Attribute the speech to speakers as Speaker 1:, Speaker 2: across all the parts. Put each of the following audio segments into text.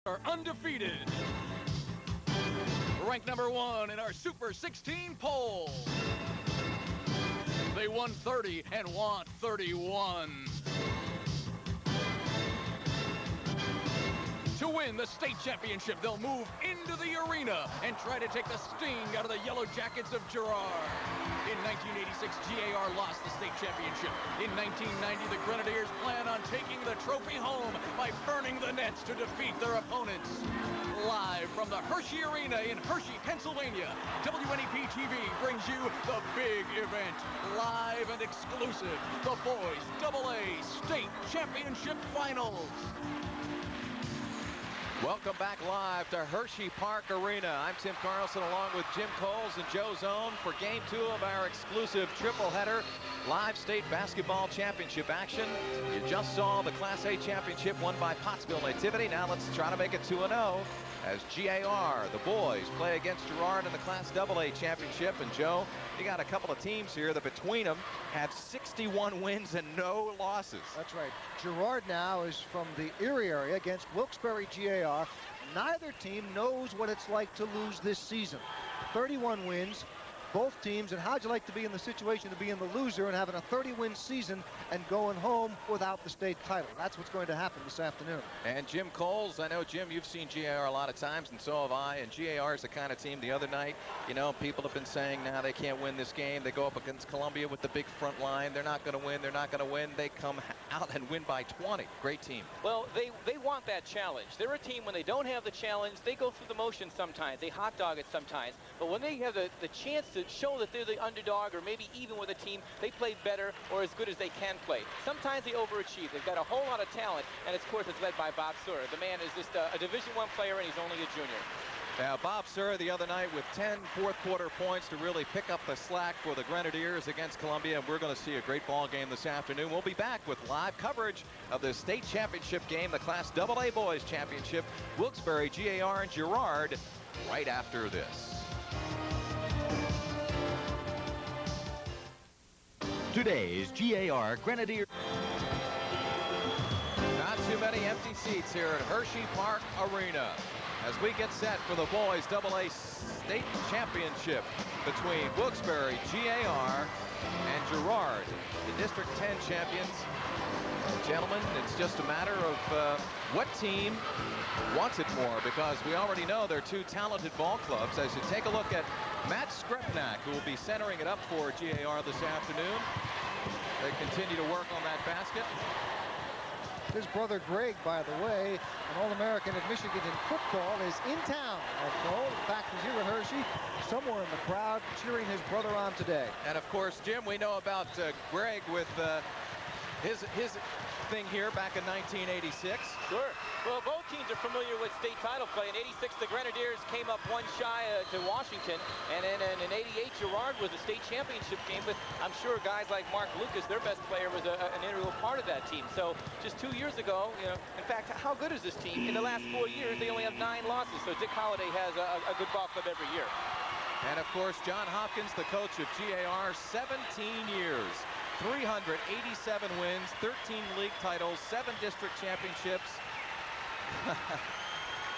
Speaker 1: are undefeated. Ranked number 1 in our Super 16 poll. They won 30 and want 31. To win the state championship, they'll move into the arena and try to take the sting out of the Yellow Jackets of Girard. In 1986, GAR lost the state championship. In 1990, the Grenadiers plan on taking the trophy home by burning the nets to defeat their opponents. Live from the Hershey Arena in Hershey, Pennsylvania, WNEP TV brings you the big event, live and exclusive, the Boys AA State Championship Finals.
Speaker 2: Welcome back live to Hershey Park Arena. I'm Tim Carlson along with Jim Coles and Joe Zone for Game 2 of our exclusive triple header live state basketball championship action. You just saw the Class A championship won by Pottsville Nativity. Now let's try to make it 2-0 as GAR, the boys, play against Girard in the Class AA championship. And Joe, you got a couple of teams here that between them have 61 wins and no losses.
Speaker 3: That's right. Girard now is from the Erie area against Wilkes-Barre GAR. Neither team knows what it's like to lose this season. 31 wins, both teams, and how'd you like to be in the situation to be in the loser and having a 30-win season and going home without the state title? That's what's going to happen this afternoon.
Speaker 2: And Jim Coles, I know, Jim, you've seen GAR a lot of times, and so have I, and GAR is the kind of team the other night, you know, people have been saying now they can't win this game. They go up against Columbia with the big front line. They're not going to win. They're not going to win. They come out and win by 20. Great team.
Speaker 4: Well, they want that challenge. They're a team, when they don't have the challenge, they go through the motions sometimes. They hot dog it sometimes. But when they have the chance to show that they're the underdog, or maybe even with a team, they play better or as good as they can play. Sometimes they overachieve. They've got a whole lot of talent, and of course it's led by Bob Sura. The man is just a Division I player, and he's only a junior.
Speaker 2: Now, Bob Sura the other night with 10 fourth-quarter points to really pick up the slack for the Grenadiers against Columbia, and we're going to see a great ball game this afternoon. We'll be back with live coverage of the state championship game, the Class AA Boys Championship, Wilkes-Barre, GAR, and Girard, right after this.
Speaker 5: Today's GAR Grenadier.
Speaker 2: Not too many empty seats here at Hershey Park Arena as we get set for the Boys AA State Championship between Wilkes-Barre, GAR, and Girard, the District 10 champions. Gentlemen, it's just a matter of what team wants it more, because we already know they're two talented ball clubs. As you take a look at Matt Skrepnak, who will be centering it up for GAR this afternoon. They continue to work on that basket.
Speaker 3: His brother Greg, by the way, an All-American at Michigan in football, is in town. In fact, he's here at Hershey, somewhere in the crowd, cheering his brother on today.
Speaker 2: And of course, Jim, we know about Greg with his thing here back in 1986.
Speaker 4: Sure. Well, both teams are familiar with state title play. In '86, the Grenadiers came up one shy to Washington, and then in '88, Girard was a state championship game with, I'm sure, guys like Mark Lucas, their best player, was an integral part of that team. So just 2 years ago, you know, in fact, how good is this team? In the last 4 years, they only have 9 losses. So Dick Holliday has a good ball club every year.
Speaker 2: And of course, John Hopkins, the coach of GAR, 17 years. 387 wins, 13 league titles, 7 district championships.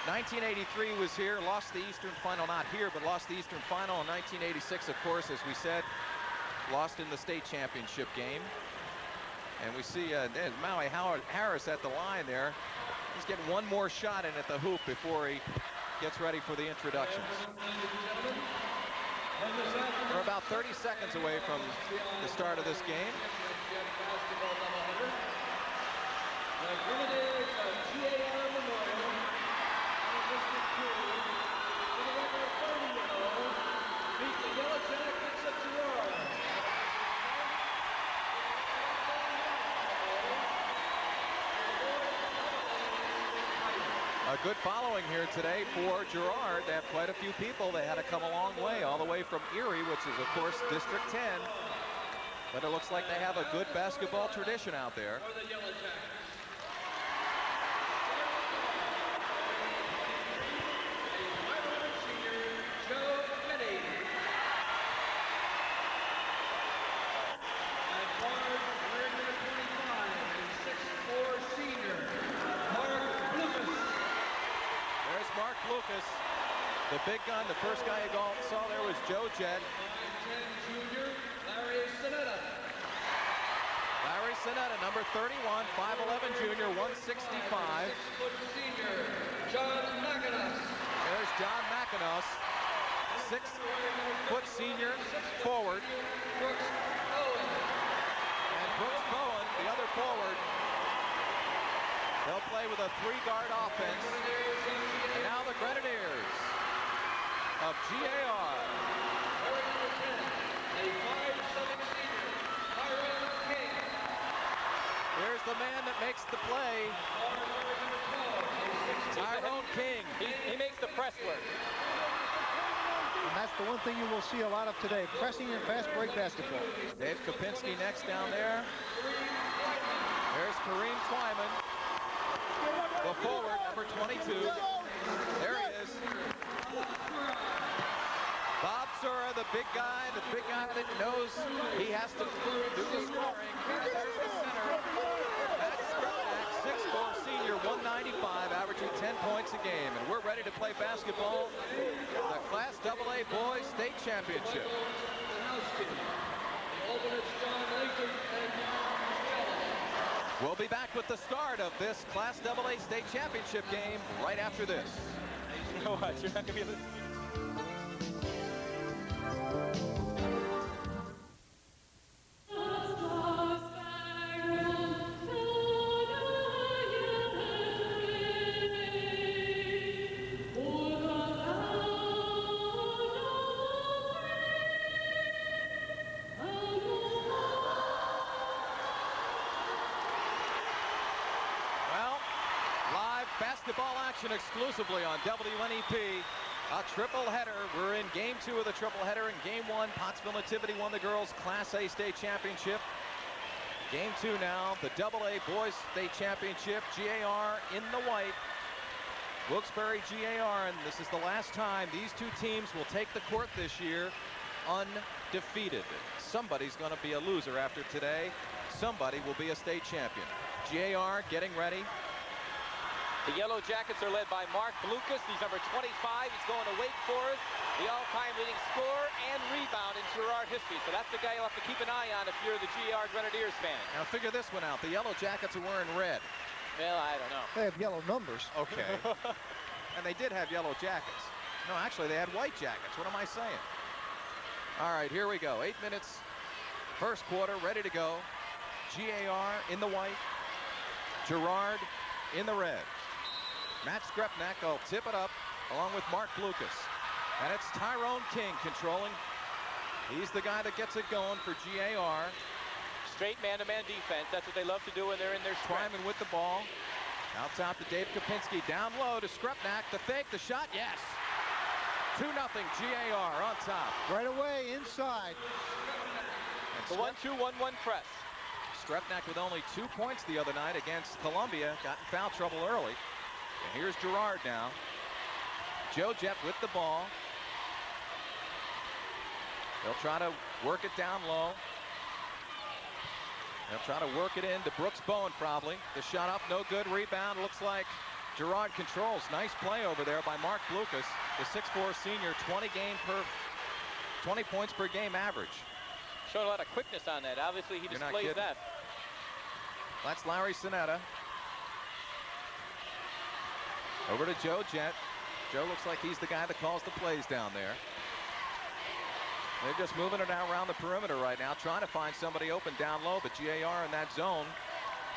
Speaker 2: 1983 was here, lost the Eastern Final, not here, but lost the Eastern Final. In 1986, of course, as we said, lost in the state championship game. And we see there's Maui Harris at the line there. He's getting one more shot in at the hoop before he gets ready for the introductions. We're about 30 seconds away from the start of this game. A good following here today for Girard. They have quite a few people. They had to come a long way, all the way from Erie, which is, of course, District 10. But it looks like they have a good basketball tradition out there. Mark Lucas, the big gun. The first guy you saw there was Joe Jett. Larry Sinetta, number 31, 5'11 junior, 165. There's John McInnes, 6-foot senior forward. And Brooks Bowen, the other forward. They'll play with a 3-guard offense. And now the Grenadiers of GAR. Here's the man that makes the play. Tyrone King.
Speaker 4: He makes the press work.
Speaker 3: And that's the one thing you will see a lot of today, pressing and fast break basketball.
Speaker 2: Dave Kopinski next down there. There's Kareem Twyman, the forward, number 22. There he is. Bob Sura, the big guy that knows he has to do the scoring. There's the center. Matt Skrupnak, 6'4", senior, 195, averaging 10 points a game. And we're ready to play basketball. The Class AA Boys State Championship. We'll be back with the start of this Class AA State Championship game right after this.
Speaker 4: You know what? You're not going to be able to...
Speaker 2: Basketball action exclusively on WNEP. A triple header. We're in game 2 of the triple header. In game 1, Pottsville Nativity won the girls Class A State Championship. Game 2 now, the AA Boys State Championship. GAR in the white. Wilkes-Barre GAR, and this is the last time these two teams will take the court this year undefeated. Somebody's going to be a loser after today. Somebody will be a state champion. GAR getting ready.
Speaker 4: The Yellow Jackets are led by Mark Lucas. He's number 25. He's going to Wake Forest, the all-time leading scorer and rebound in Girard history. So that's the guy you'll have to keep an eye on if you're the GAR Grenadiers fan.
Speaker 2: Now figure this one out. The Yellow Jackets are wearing red.
Speaker 4: Well, I don't know.
Speaker 3: They have yellow numbers.
Speaker 2: Okay. And they did have yellow jackets. No, actually, they had white jackets. What am I saying? All right, here we go. 8 minutes, first quarter, ready to go. GAR in the white. Girard in the red. Matt Skrupnak will tip it up along with Mark Lucas. And it's Tyrone King controlling. He's the guy that gets it going for GAR.
Speaker 4: Straight man-to-man defense. That's what they love to do when they're in their stretch.
Speaker 2: Twyman with the ball. Out top to Dave Kopinski. Down low to Skrupnak. The fake, the shot, yes. 2-0 GAR on top.
Speaker 3: Right away inside.
Speaker 4: The 1-2-1-1 press.
Speaker 2: Skrupnak with only 2 points the other night against Columbia. Got in foul trouble early. And here's Girard now. Joe Jett with the ball. They'll try to work it down low. They'll try to work it into Brooks Bowen probably. The shot up, no good. Rebound. Looks like Girard controls. Nice play over there by Mark Lucas. The 6'4" senior, 20 points per game average.
Speaker 4: Showed a lot of quickness on that. Obviously, he displays that.
Speaker 2: That's Larry Sinetta. Over to Joe Jett. Joe looks like he's the guy that calls the plays down there. They're just moving it out around the perimeter right now, trying to find somebody open down low, but GAR in that zone,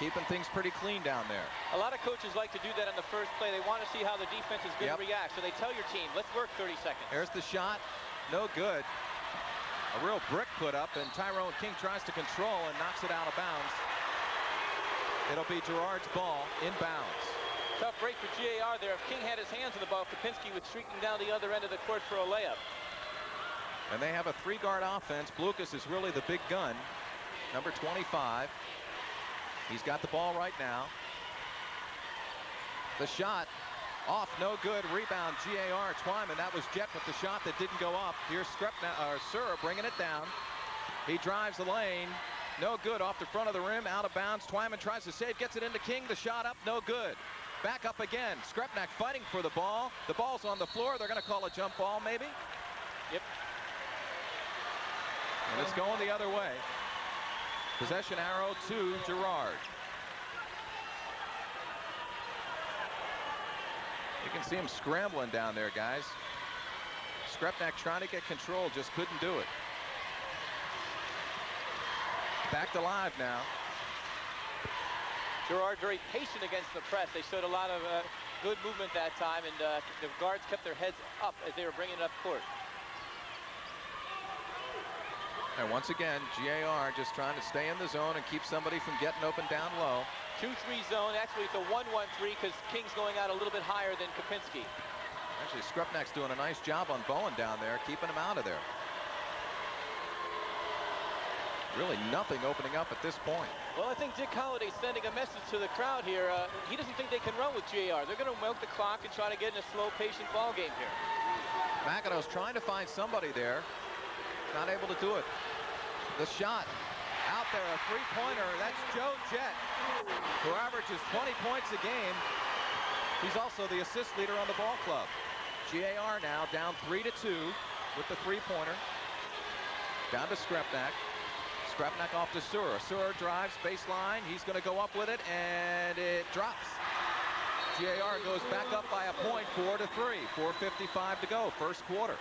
Speaker 2: keeping things pretty clean down there.
Speaker 4: A lot of coaches like to do that on the first play. They want to see how the defense is going to react. So they tell your team, let's work 30 seconds.
Speaker 2: There's the shot. No good. A real brick put up, and Tyrone King tries to control and knocks it out of bounds. It'll be Girard's ball inbounds.
Speaker 4: Tough break for GAR there. If King had his hands on the ball, Kopinski would streak him down the other end of the court for a layup.
Speaker 2: And they have a 3-guard offense. Lucas is really the big gun, number 25. He's got the ball right now. The shot off, no good. Rebound, GAR. Twyman. That was Jett with the shot that didn't go up. Here's Sura bringing it down. He drives the lane. No good off the front of the rim, out of bounds. Twyman tries to save, gets it into King. The shot up, no good. Back up again. Skrepnak fighting for the ball. The ball's on the floor. They're going to call a jump ball, maybe?
Speaker 4: Yep.
Speaker 2: And it's going the other way. Possession arrow to Girard. You can see him scrambling down there, guys. Skrepnak trying to get control, just couldn't do it. Back to live now.
Speaker 4: Girard very patient against the press. They showed a lot of good movement that time, and the guards kept their heads up as they were bringing it up court.
Speaker 2: And once again, GAR just trying to stay in the zone and keep somebody from getting open down low.
Speaker 4: 2-3 zone. Actually, it's a 1-1-3 because King's going out a little bit higher than Kopinski.
Speaker 2: Actually, Skrepnak's doing a nice job on Bowen down there, keeping him out of there. Really nothing opening up at this point.
Speaker 4: Well, I think Dick Holliday's sending a message to the crowd here. He doesn't think they can run with GAR. They're going to milk the clock and try to get in a slow, patient ball game here.
Speaker 2: McEnroe's trying to find somebody there. Not able to do it. The shot out there, a three-pointer. That's Joe Jett, who averages 20 points a game. He's also the assist leader on the ball club. GAR now down 3-2 with the three-pointer. Down to Skrepnak. Skrepnak off to Sura. Sura drives baseline. He's going to go up with it, and it drops. GAR goes back up by a point, 4-3. 4:55 to go, first quarter.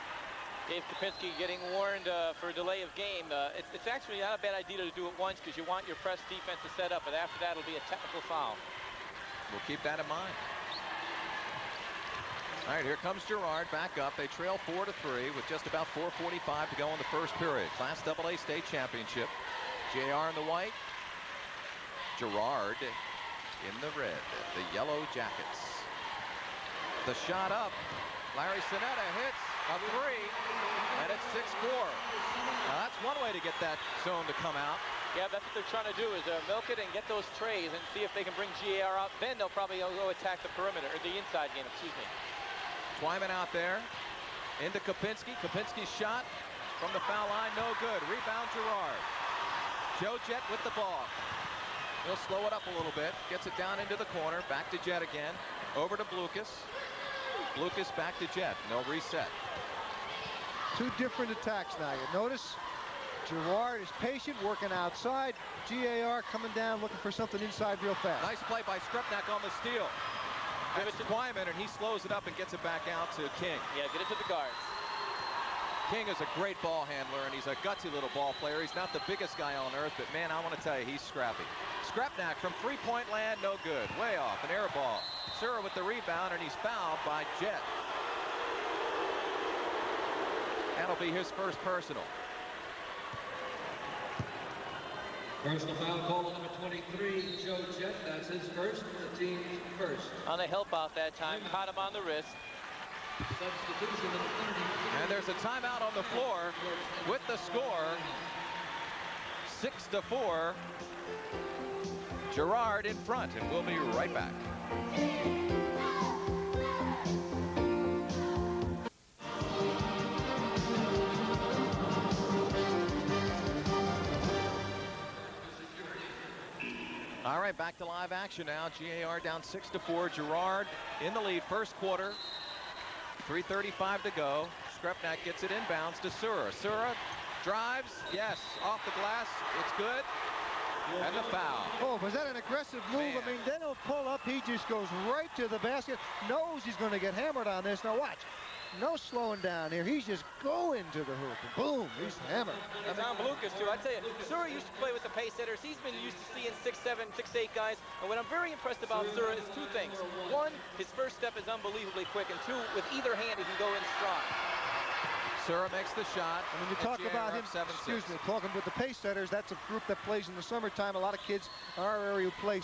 Speaker 4: Dave Kopinski getting warned for a delay of game. It's actually not a bad idea to do it once because you want your press defense to set up, but after that it'll be a technical foul.
Speaker 2: We'll keep that in mind. All right, here comes Girard back up. They trail 4-3 with just about 4:45 to go in the first period. Class AA state championship. GAR in the white. Girard in the red, the yellow jackets. The shot up. Larry Sinetta hits a three, and it's 6-4. Now that's one way to get that zone to come out.
Speaker 4: Yeah, that's what they're trying to do is milk it and get those trays and see if they can bring GAR out. Then they'll probably go attack the perimeter, or the inside game, excuse me.
Speaker 2: Twyman out there into Kopinski. Kopinski's shot from the foul line, no good. Rebound Girard. Joe Jett with the ball. He'll slow it up a little bit. Gets it down into the corner. Back to Jett again. Over to Blucas. Blucas back to Jett. And they'll reset.
Speaker 3: Two different attacks now. You notice Girard is patient, working outside. GAR coming down, looking for something inside real fast.
Speaker 2: Nice play by Skrepnak on the steal.
Speaker 4: Give
Speaker 2: That's
Speaker 4: it to
Speaker 2: Twyman, and he slows it up and gets it back out to King.
Speaker 4: Yeah, get it to the guards.
Speaker 2: King is a great ball handler, and he's a gutsy little ball player. He's not the biggest guy on earth, but man, I want to tell you, he's scrappy. Skrepnak from three-point land, no good. Way off, an air ball. Sura with the rebound, and he's fouled by Jett. That'll be his first personal.
Speaker 6: Personal foul call on number 23, Joe Jett. That's his first, the team's first.
Speaker 4: On the help out that time, caught him on the wrist.
Speaker 6: Substitution of 30.
Speaker 2: And there's a timeout on the floor with the score 6-4. Girard in front, and we'll be right back. All right, back to live action now. GAR down 6-4. Girard in the lead, first quarter. 3:35 to go. Skrepnak gets it inbounds to Sura. Sura drives, yes, off the glass. It's good. And the foul.
Speaker 3: Oh, was that an aggressive move?
Speaker 2: Man.
Speaker 3: I mean, they don't pull up. He just goes right to the basket. Knows he's going to get hammered on this. Now watch. No slowing down here. He's just going to the hoop. And boom, he's hammered.
Speaker 4: It's on Blucas, too. I tell you, Sura used to play with the pace setters. He's been used to seeing 6'7", 6'8" guys. And what I'm very impressed about Sura is two things. One, his first step is unbelievably quick. And two, with either hand, he can go in strong.
Speaker 2: Sura makes the shot.
Speaker 3: And when you talk about him,
Speaker 2: 7-6.
Speaker 3: excuse me, talking with the pace setters, that's a group that plays in the summertime. A lot of kids in our area who play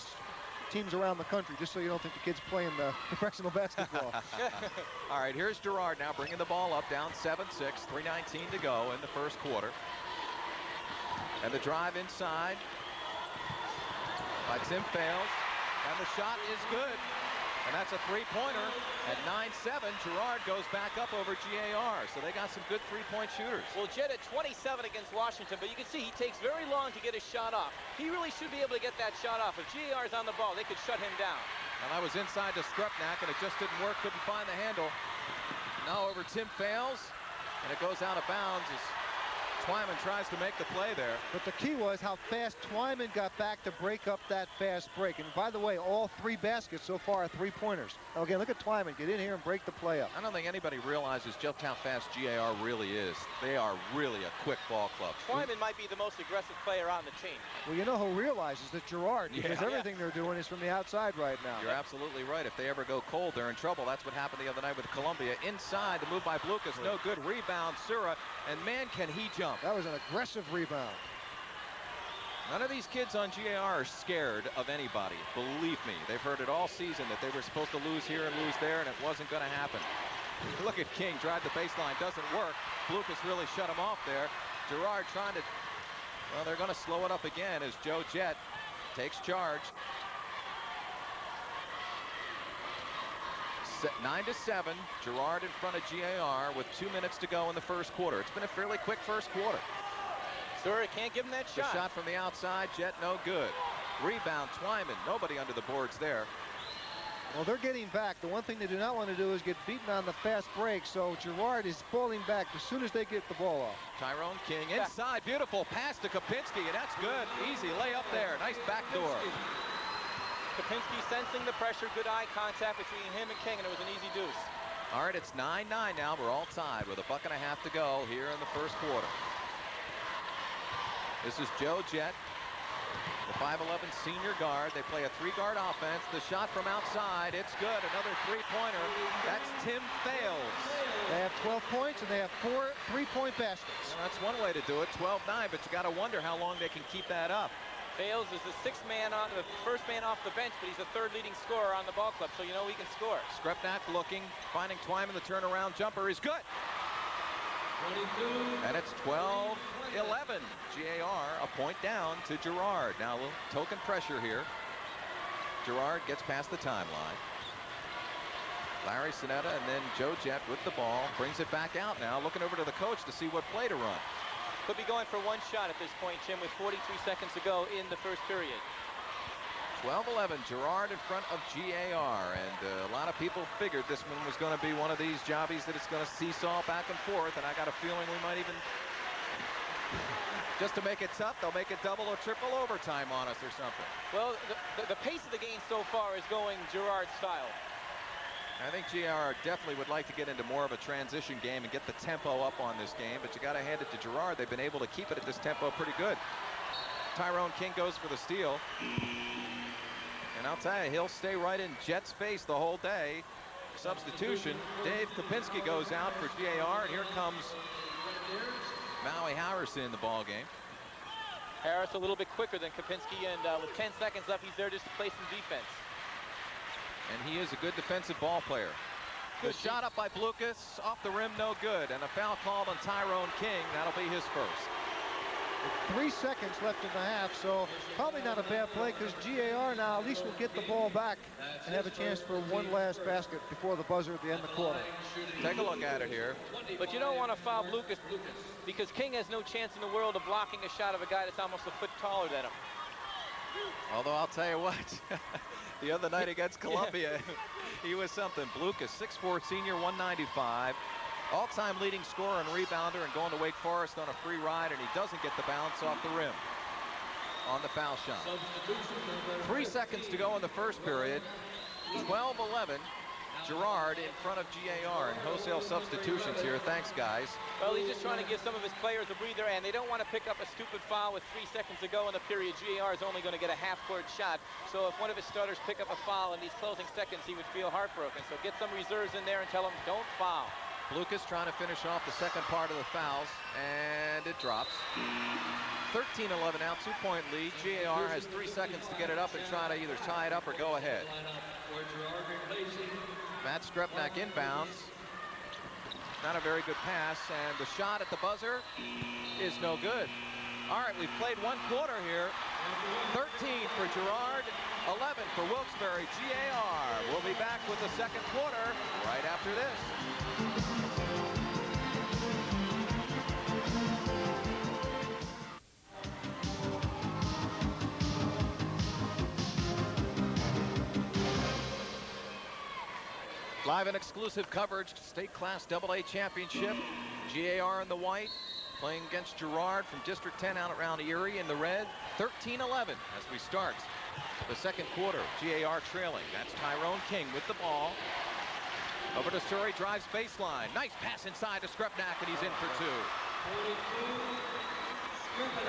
Speaker 3: teams around the country, just so you don't think the kids playing the professional basketball.
Speaker 2: All right, here's Girard now bringing the ball up, down 7-6, 3:19 to go in the first quarter. And the drive inside by Tim fails, and the shot is good. And that's a three-pointer. At 9-7, Girard goes back up over GAR. So they got some good three-point shooters.
Speaker 4: Well, Jet at 27 against Washington, but you can see he takes very long to get his shot off. He really should be able to get that shot off. If GAR is on the ball, they could shut him down.
Speaker 2: And I was inside to Skrupnak, and it just didn't work. Couldn't find the handle. Now over Tim Fales, and it goes out of bounds as Twyman tries to make the play there.
Speaker 3: But the key was how fast Twyman got back to break up that fast break. And by the way, all 3 baskets so far are three-pointers. Now again, look at Twyman get in here and break the play up.
Speaker 2: I don't think anybody realizes just how fast GAR really is. They are really a quick ball club.
Speaker 4: Twyman might be the most aggressive player on the team.
Speaker 3: Well, you know who realizes that? Girard, because
Speaker 2: Yeah.
Speaker 3: everything they're doing is from the outside right now.
Speaker 2: You're absolutely right. If they ever go cold, they're in trouble. That's what happened the other night with Columbia. Inside, the move by Blucas, no good. Rebound, Sura, and man, can he jump.
Speaker 3: That was an aggressive rebound.
Speaker 2: None of these kids on GAR are scared of anybody. Believe me, they've heard it all season that they were supposed to lose here and lose there, and it wasn't going to happen. Look at King, drive the baseline, doesn't work. Blucas really shut him off there. Girard trying to, well, they're going to slow it up again as Joe Jett takes charge. 9-7, Girard in front of GAR with 2 minutes to go in the first quarter. It's been a fairly quick first quarter.
Speaker 4: Sura can't give him that
Speaker 2: The
Speaker 4: shot.
Speaker 2: shot from the outside, Jett no good. Rebound, Twyman, nobody under the boards there.
Speaker 3: Well, they're getting back. The one thing they do not want to do is get beaten on the fast break, so Girard is falling back as soon as they get the ball off.
Speaker 2: Tyrone King inside, beautiful pass to Kapinski, and that's good. Easy layup there, nice backdoor.
Speaker 4: Kapinski sensing the pressure, good eye contact between him and King, and it was an easy deuce.
Speaker 2: All right, it's 9-9 now. We're all tied with a buck and a half to go here in the first quarter. This is Joe Jett, the 5'11 senior guard. They play a 3-guard offense. The shot from outside, it's good. Another three-pointer. That's Tim Fales.
Speaker 3: They have 12 points, and they have 4 three-point baskets.
Speaker 2: Well, that's one way to do it, 12-9, but you got to wonder how long they can keep that up.
Speaker 4: Fales is the first man off the bench, but he's the 3rd leading scorer on the ball club, so you know he can score.
Speaker 2: Skrupnak looking, finding Twyman. The turnaround jumper is good. And it's 12-11. GAR a point down to Girard. Now a little token pressure here. Girard gets past the timeline. Larry Sinetta and then Joe Jett with the ball. Brings it back out now, looking over to the coach to see what play to run.
Speaker 4: Could be going for one shot at this point, Jim, with 43 seconds to go in the first period.
Speaker 2: 12-11, Girard in front of GAR, and a lot of people figured this one was going to be one of these jobbies that it's going to seesaw back and forth, and I got a feeling we might even, just to make it tough, they'll make it double or triple overtime on us or something.
Speaker 4: Well, the pace of the game so far is going Girard's style.
Speaker 2: I think GAR definitely would like to get into more of a transition game and get the tempo up on this game, but you got to hand it to Girard. They've been able to keep it at this tempo pretty good. Tyrone King goes for the steal. And I'll tell you, he'll stay right in Jett's face the whole day. Substitution, Dave Kapinski goes out for GAR, and here comes Maui Harris in the ball game.
Speaker 4: Harris a little bit quicker than Kapinski, and with 10 seconds left, he's there just to play some defense.
Speaker 2: And he is a good defensive ball player. The shot up by Blucas, off the rim, no good. And a foul called on Tyrone King. That'll be his first.
Speaker 3: 3 seconds left in the half, so probably not a bad play because GAR now at least will get the ball back and have a chance for one last basket before the buzzer at the end of the quarter.
Speaker 2: Take a look at it here.
Speaker 4: But you don't want to foul Blucas because King has no chance in the world of blocking a shot of a guy that's almost a foot taller than him.
Speaker 2: Although I'll tell you what, the other night against Columbia, he was something. Blucas, 6'4 senior, 195. All-time leading scorer and rebounder, and going to Wake Forest on a free ride, and he doesn't get the bounce off the rim on the foul shot. 3 seconds to go in the first period. 12-11. Girard in front of GAR and wholesale substitutions here. Thanks, guys.
Speaker 4: Well, he's just trying to give some of his players a breather, and they don't want to pick up a stupid foul with 3 seconds to go in the period. GAR is only going to get a half-court shot, so if one of his starters pick up a foul in these closing seconds, he would feel heartbroken. So get some reserves in there and tell them, don't foul.
Speaker 2: Blucas trying to finish off the second part of the fouls, and it drops. 13-11 now, 2-point lead. GAR has 3 seconds to get it up and try to either tie it up or go ahead. Matt Skrupnak inbounds. Not a very good pass, and the shot at the buzzer is no good. All right, we've played 1 quarter here. 13 for Girard, 11 for Wilkes-Barre GAR. We'll be back with the second quarter right after this. Live and exclusive coverage, State Class AA Championship. GAR in the white, playing against Girard from District 10 out around Erie in the red. 13-11 as we start the second quarter. GAR trailing. That's Tyrone King with the ball. Over to Surrey, drives baseline. Nice pass inside to Skrepnak, and he's in for two.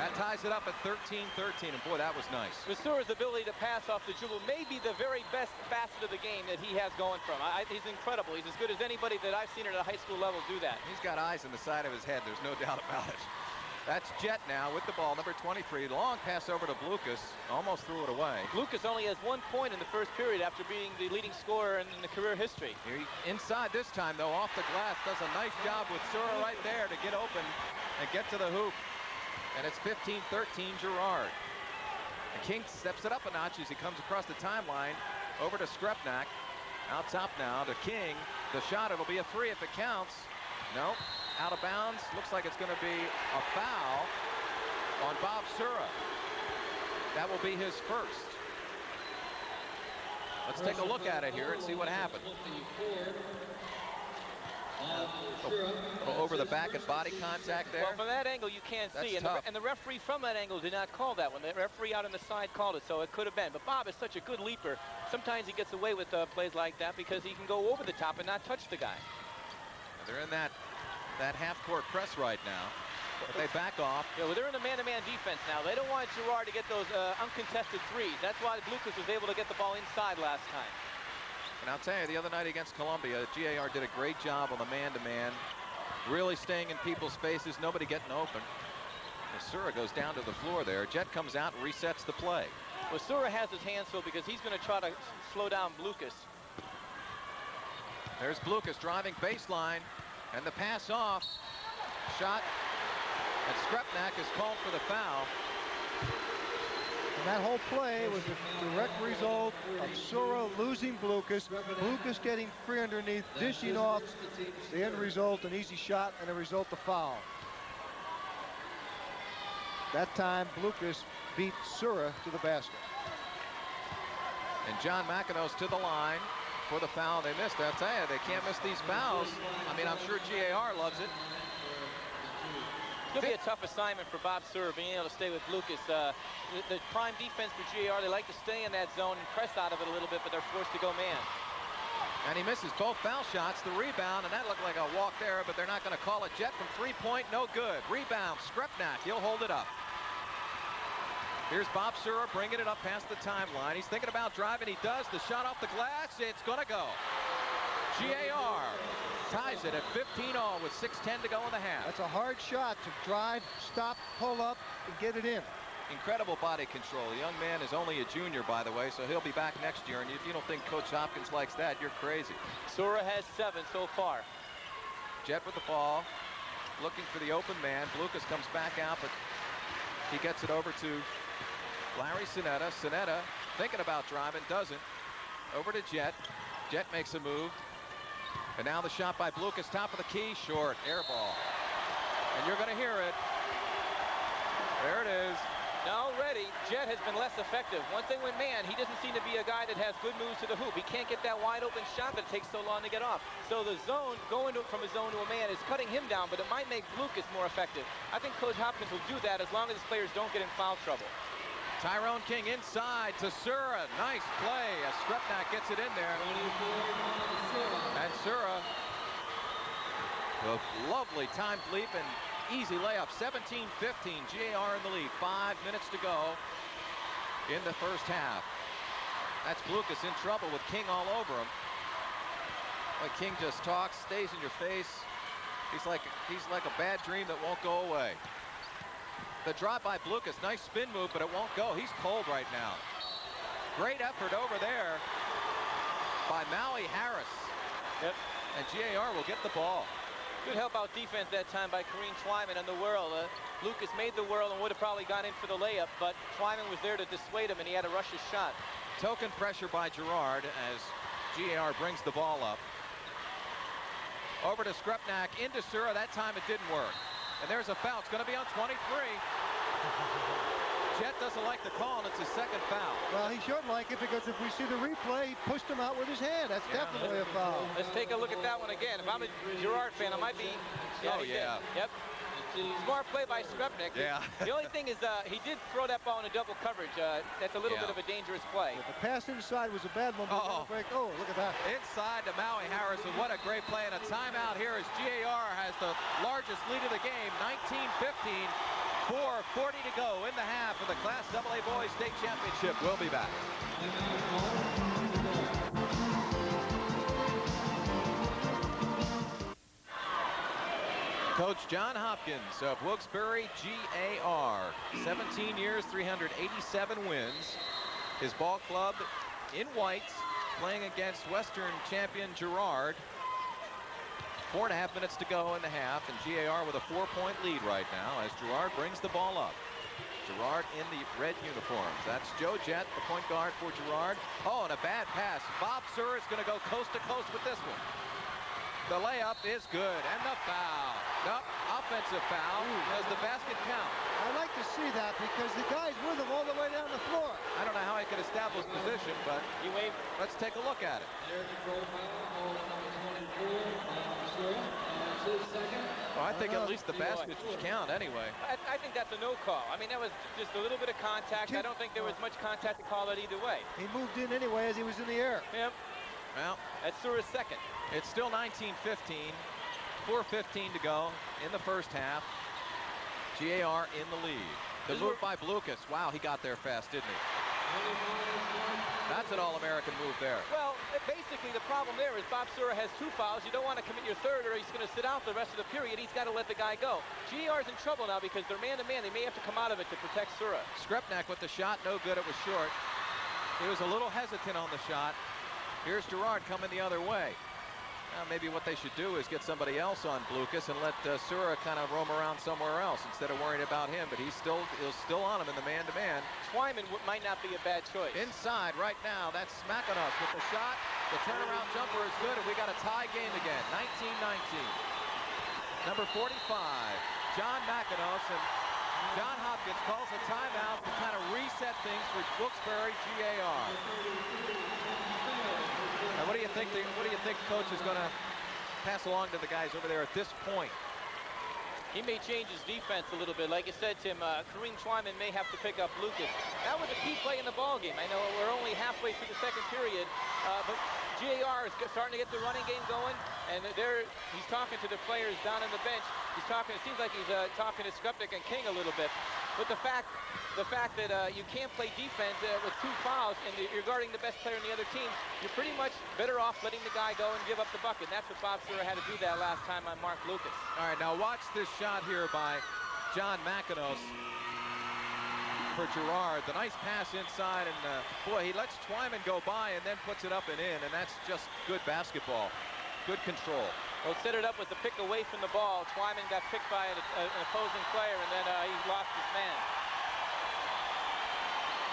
Speaker 2: That ties it up at 13-13, and boy, that was nice.
Speaker 4: Masura's ability to pass off the dribble may be the very best facet of the game that he has going for him. He's incredible. He's as good as anybody that I've seen at a high school level do that.
Speaker 2: He's got eyes in the side of his head, there's no doubt about it. That's Jet now with the ball, number 23. Long pass over to Blucas, almost threw it away.
Speaker 4: Blucas only has 1 point in the first period after being the leading scorer in the career history.
Speaker 2: Inside this time, though, off the glass, does a nice job with Sura right there to get open and get to the hoop. And it's 15-13 Girard. And King steps it up a notch as he comes across the timeline. Over to Skrepnak. Out top now to King. The shot, it'll be a three if it counts. No, out of bounds. Looks like it's going to be a foul on Bob Sura. That will be his first. Let's take a look at it here and see what happened. Over the back and body contact there.
Speaker 4: Well, from that angle you can't see, and the referee from that angle did not call that one. The referee out on the side called it, so it could have been. But Bob is such a good leaper. Sometimes he gets away with plays like that because he can go over the top and not touch the guy.
Speaker 2: They're in that half-court press right now, but they back off.
Speaker 4: Yeah, well, they're in a man-to-man defense now. They don't want Girard to get those uncontested threes. That's why Blucas was able to get the ball inside last time.
Speaker 2: And I'll tell you, the other night against Columbia, GAR did a great job on the man-to-man, really staying in people's faces, nobody getting open. Masura goes down to the floor there. Jet comes out and resets the play.
Speaker 4: Masura has his hands full because he's going to try to slow down Blucas.
Speaker 2: There's Blucas driving baseline, and the pass off. Shot, and Skrepnak is called for the foul.
Speaker 3: And that whole play was a direct result of Sura losing Blucas, Blucas getting free underneath, dishing off. The end result, an easy shot, and a result, the foul. That time, Blucas beat Sura to the basket.
Speaker 2: And John McEnose to the line for the foul they missed. I'll tell you, they can't miss these fouls. I mean, I'm sure GAR loves it.
Speaker 4: It's going to be a tough assignment for Bob Sura, being able to stay with Blucas. The prime defense for GAR, they like to stay in that zone and press out of it a little bit, but they're forced to go man.
Speaker 2: And he misses both foul shots, the rebound, and that looked like a walk there, but they're not going to call it. Jet from three-point, no good. Rebound, Skrepnak, he'll hold it up. Here's Bob Sura bringing it up past the timeline. He's thinking about driving. He does. The shot off the glass. It's going to go. GAR ties it at 15-all with 6:10 to go in the half.
Speaker 3: That's a hard shot to drive, stop, pull up, and get it in.
Speaker 2: Incredible body control. The young man is only a junior, by the way, so he'll be back next year. And if you don't think Coach Hopkins likes that, you're crazy.
Speaker 4: Sura has 7 so far.
Speaker 2: Jet with the ball, looking for the open man. Blucas comes back out, but he gets it over to Larry Sinetta. Sinetta thinking about driving, doesn't. Over to Jet. Jet makes a move. And now the shot by Blucas, top of the key, short, air ball. And you're going to hear it. There it is.
Speaker 4: Now already, Jet has been less effective. Once they went man, he doesn't seem to be a guy that has good moves to the hoop. He can't get that wide open shot that takes so long to get off. So the zone, going from a zone to a man, is cutting him down, but it might make Blucas more effective. I think Coach Hopkins will do that as long as his players don't get in foul trouble.
Speaker 2: Tyrone King inside to Sura. Nice play as Skrepnak gets it in there. And Sura, a lovely timed leap and easy layup. 17-15, GAR in the lead. 5 minutes to go in the first half. That's Blucas in trouble with King all over him. Like King just talks, stays in your face. He's like a bad dream that won't go away. The drive by Blucas, nice spin move, but it won't go. He's cold right now. Great effort over there by Maui Harris.
Speaker 4: Yep.
Speaker 2: And GAR will get the ball.
Speaker 4: Good help out defense that time by Kareem Twyman on the whirl. Blucas made the whirl and would have probably gone in for the layup, but Twyman was there to dissuade him, and he had to rush his shot.
Speaker 2: Token pressure by Girard as GAR brings the ball up. Over to Skrupnak, into Sura. That time it didn't work. And there's a foul. It's going to be on 23. Jet doesn't like the call, and it's his second foul.
Speaker 3: Well, he shouldn't like it, because if we see the replay, he pushed him out with his hand. That's definitely a foul.
Speaker 4: Let's take a look at that one again. If I'm a Girard fan, I might be...
Speaker 2: Oh, yeah.
Speaker 4: Yep. Smart play by Skrupnik.
Speaker 2: Yeah.
Speaker 4: The only thing is he did throw that ball into double coverage. That's a little bit of a dangerous play.
Speaker 3: The pass inside was a bad one. Break. Oh, look at that.
Speaker 2: Inside to Maui Harrison. What a great play, and a timeout here as GAR has the largest lead of the game, 19-15. 4:40 to go in the half of the Class AA Boys State Championship. We'll be back. Coach John Hopkins of Wilkes-Barre GAR. 17 years, 387 wins. His ball club in whites, playing against Western champion Girard. 4.5 minutes to go in the half, and GAR with a 4-point lead right now as Girard brings the ball up. Girard in the red uniforms. That's Joe Jett, the point guard for Girard. Oh, and a bad pass. Bob Sura is going to go coast to coast with this one. The layup is good, and the foul. Nope, offensive foul. Does the basket count?
Speaker 3: I like to see that, because the guy's with him all the way down the floor.
Speaker 2: I don't know how he could establish position, but let's take a look at it. Well, I think at least the baskets count anyway.
Speaker 4: I think that's a no call. I mean, that was just a little bit of contact. I don't think there was much contact to call it either way.
Speaker 3: He moved in anyway as he was in the air.
Speaker 4: Yep.
Speaker 2: Well,
Speaker 4: that's Sura's second.
Speaker 2: It's still 19-15. 4:15 to go in the first half. GAR in the lead. The move by Blucas. Wow, he got there fast, didn't he? That's an All-American move there.
Speaker 4: Well, basically the problem there is Bob Sura has 2 fouls. You don't want to commit your third, or he's going to sit out the rest of the period. He's got to let the guy go. GAR's in trouble now because they're man-to-man. They may have to come out of it to protect Sura.
Speaker 2: Skrupnak with the shot. No good. It was short. He was a little hesitant on the shot. Here's Girard coming the other way. Now maybe what they should do is get somebody else on Blucas and let Sura kind of roam around somewhere else instead of worrying about him. But he's still on him in the man-to-man.
Speaker 4: Twyman might not be a bad choice.
Speaker 2: Inside right now, that's Makanos with the shot. The turnaround jumper is good, and we got a tie game again. 19-19. Number 45, John Makanos, and John Hopkins calls a timeout to kind of reset things for Wilkes-Barre GAR. Now, what do you think Coach is going to pass along to the guys over there at this point?
Speaker 4: He may change his defense a little bit. Like I said, Tim, Kareem Twyman may have to pick up Lucas. That was a key play in the ball game. I know we're only halfway through the second period, but GAR is starting to get the running game going, and he's talking to the players down on the bench. It seems like he's talking to Skrupnik and King a little bit. But the fact that you can't play defense with 2 fouls and you're guarding the best player in the other team, you're pretty much better off letting the guy go and give up the bucket. And that's what Bob Sura had to do that last time on Mark Lucas.
Speaker 2: All right, now watch this shot here by John Makanos for Girard. The nice pass inside, and boy, he lets Twyman go by and then puts it up and in, and that's just good basketball. Good control.
Speaker 4: Well, set it up with the pick away from the ball. Twyman got picked by an opposing player, and then he lost his man.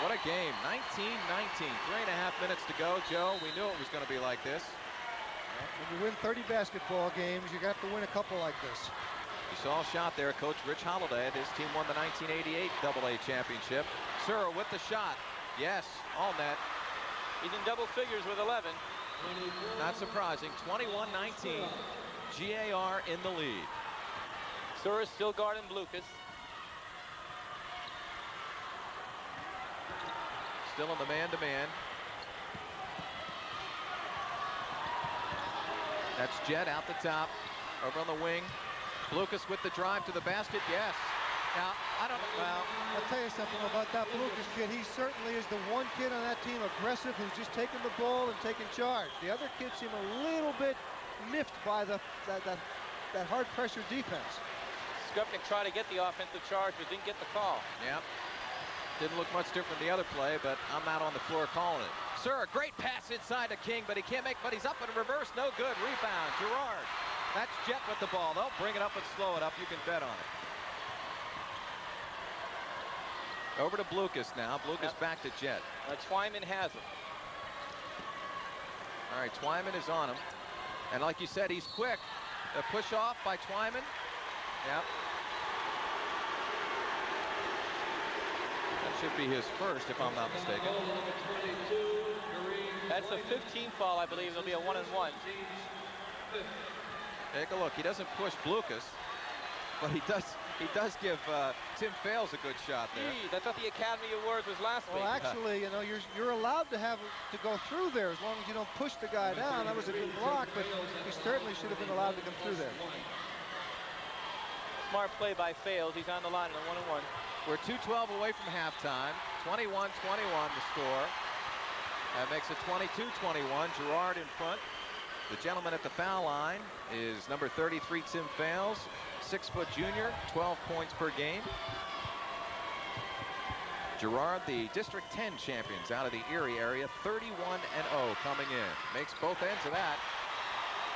Speaker 2: What a game. 19-19. 3.5 minutes to go. Joe, we knew it was going to be like this.
Speaker 3: When you win 30 basketball games, you have to win a couple like this.
Speaker 2: You saw a shot there. Coach Rich Holiday. His team won the 1988 AA championship. Sura with the shot. Yes, all net.
Speaker 4: He's in double figures with 11.
Speaker 2: Not surprising. 21-19. GAR in the lead.
Speaker 4: Sura's still guarding Blucas.
Speaker 2: Still in the man-to-man. That's Jett out the top. Over on the wing. Blucas with the drive to the basket. Yes. Now, I don't know. Well,
Speaker 3: I'll tell you something about that Blucas kid. He certainly is the one kid on that team aggressive who's just taking the ball and taking charge. The other kids seem a little bit miffed by that hard pressure defense.
Speaker 4: Skrupnik tried to get the offensive charge, but didn't get the call.
Speaker 2: Yep. Didn't look much different than the other play, but I'm out on the floor calling it. Sura, great pass inside to King, but he can't make, but he's up in reverse. No good. Rebound. Girard. That's Jett with the ball. They'll bring it up and slow it up. You can bet on it. Over to Blucas now. Blucas back to Jet.
Speaker 4: Twyman has him.
Speaker 2: All right, Twyman is on him. And like you said, he's quick. The push off by Twyman. Yep. That should be his first, if I'm not mistaken.
Speaker 4: That's the 15th foul, I believe. It'll be a 1-and-1.
Speaker 2: Take a look. He doesn't push Blucas, but he does give Tim Fales a good shot there.
Speaker 4: I thought the Academy Awards was last week.
Speaker 3: Well, actually, you know, you're allowed to go through there as long as you don't push the guy down. That was a good block, but he certainly should have been allowed to come through there.
Speaker 4: Smart play by Fales. He's on the line in a 1-and-1.
Speaker 2: We're 2:12 away from halftime. 21-21 the score. That makes it 22-21. Girard in front. The gentleman at the foul line is number 33, Tim Fales. 6-foot junior, 12 points per game. Girard, the District 10 champions out of the Erie area, 31-0 coming in. Makes both ends of that.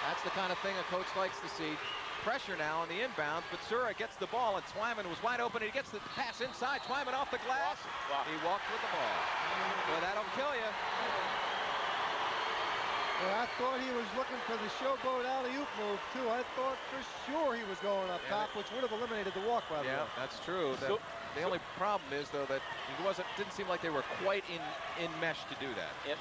Speaker 2: That's the kind of thing a coach likes to see. Pressure now on the inbound, but Sura gets the ball, and Twyman was wide open. He gets the pass inside. Twyman off the glass.
Speaker 4: Wow.
Speaker 2: He walked with the ball. Well, that'll kill you.
Speaker 3: Well, I thought he was looking for the showboat alley-oop move, too. I thought for sure he was going up top, which would have eliminated the walk, by the way.
Speaker 2: Yeah, that's true. The only problem is, though, that he didn't seem like they were quite in mesh to do that.
Speaker 4: Yep.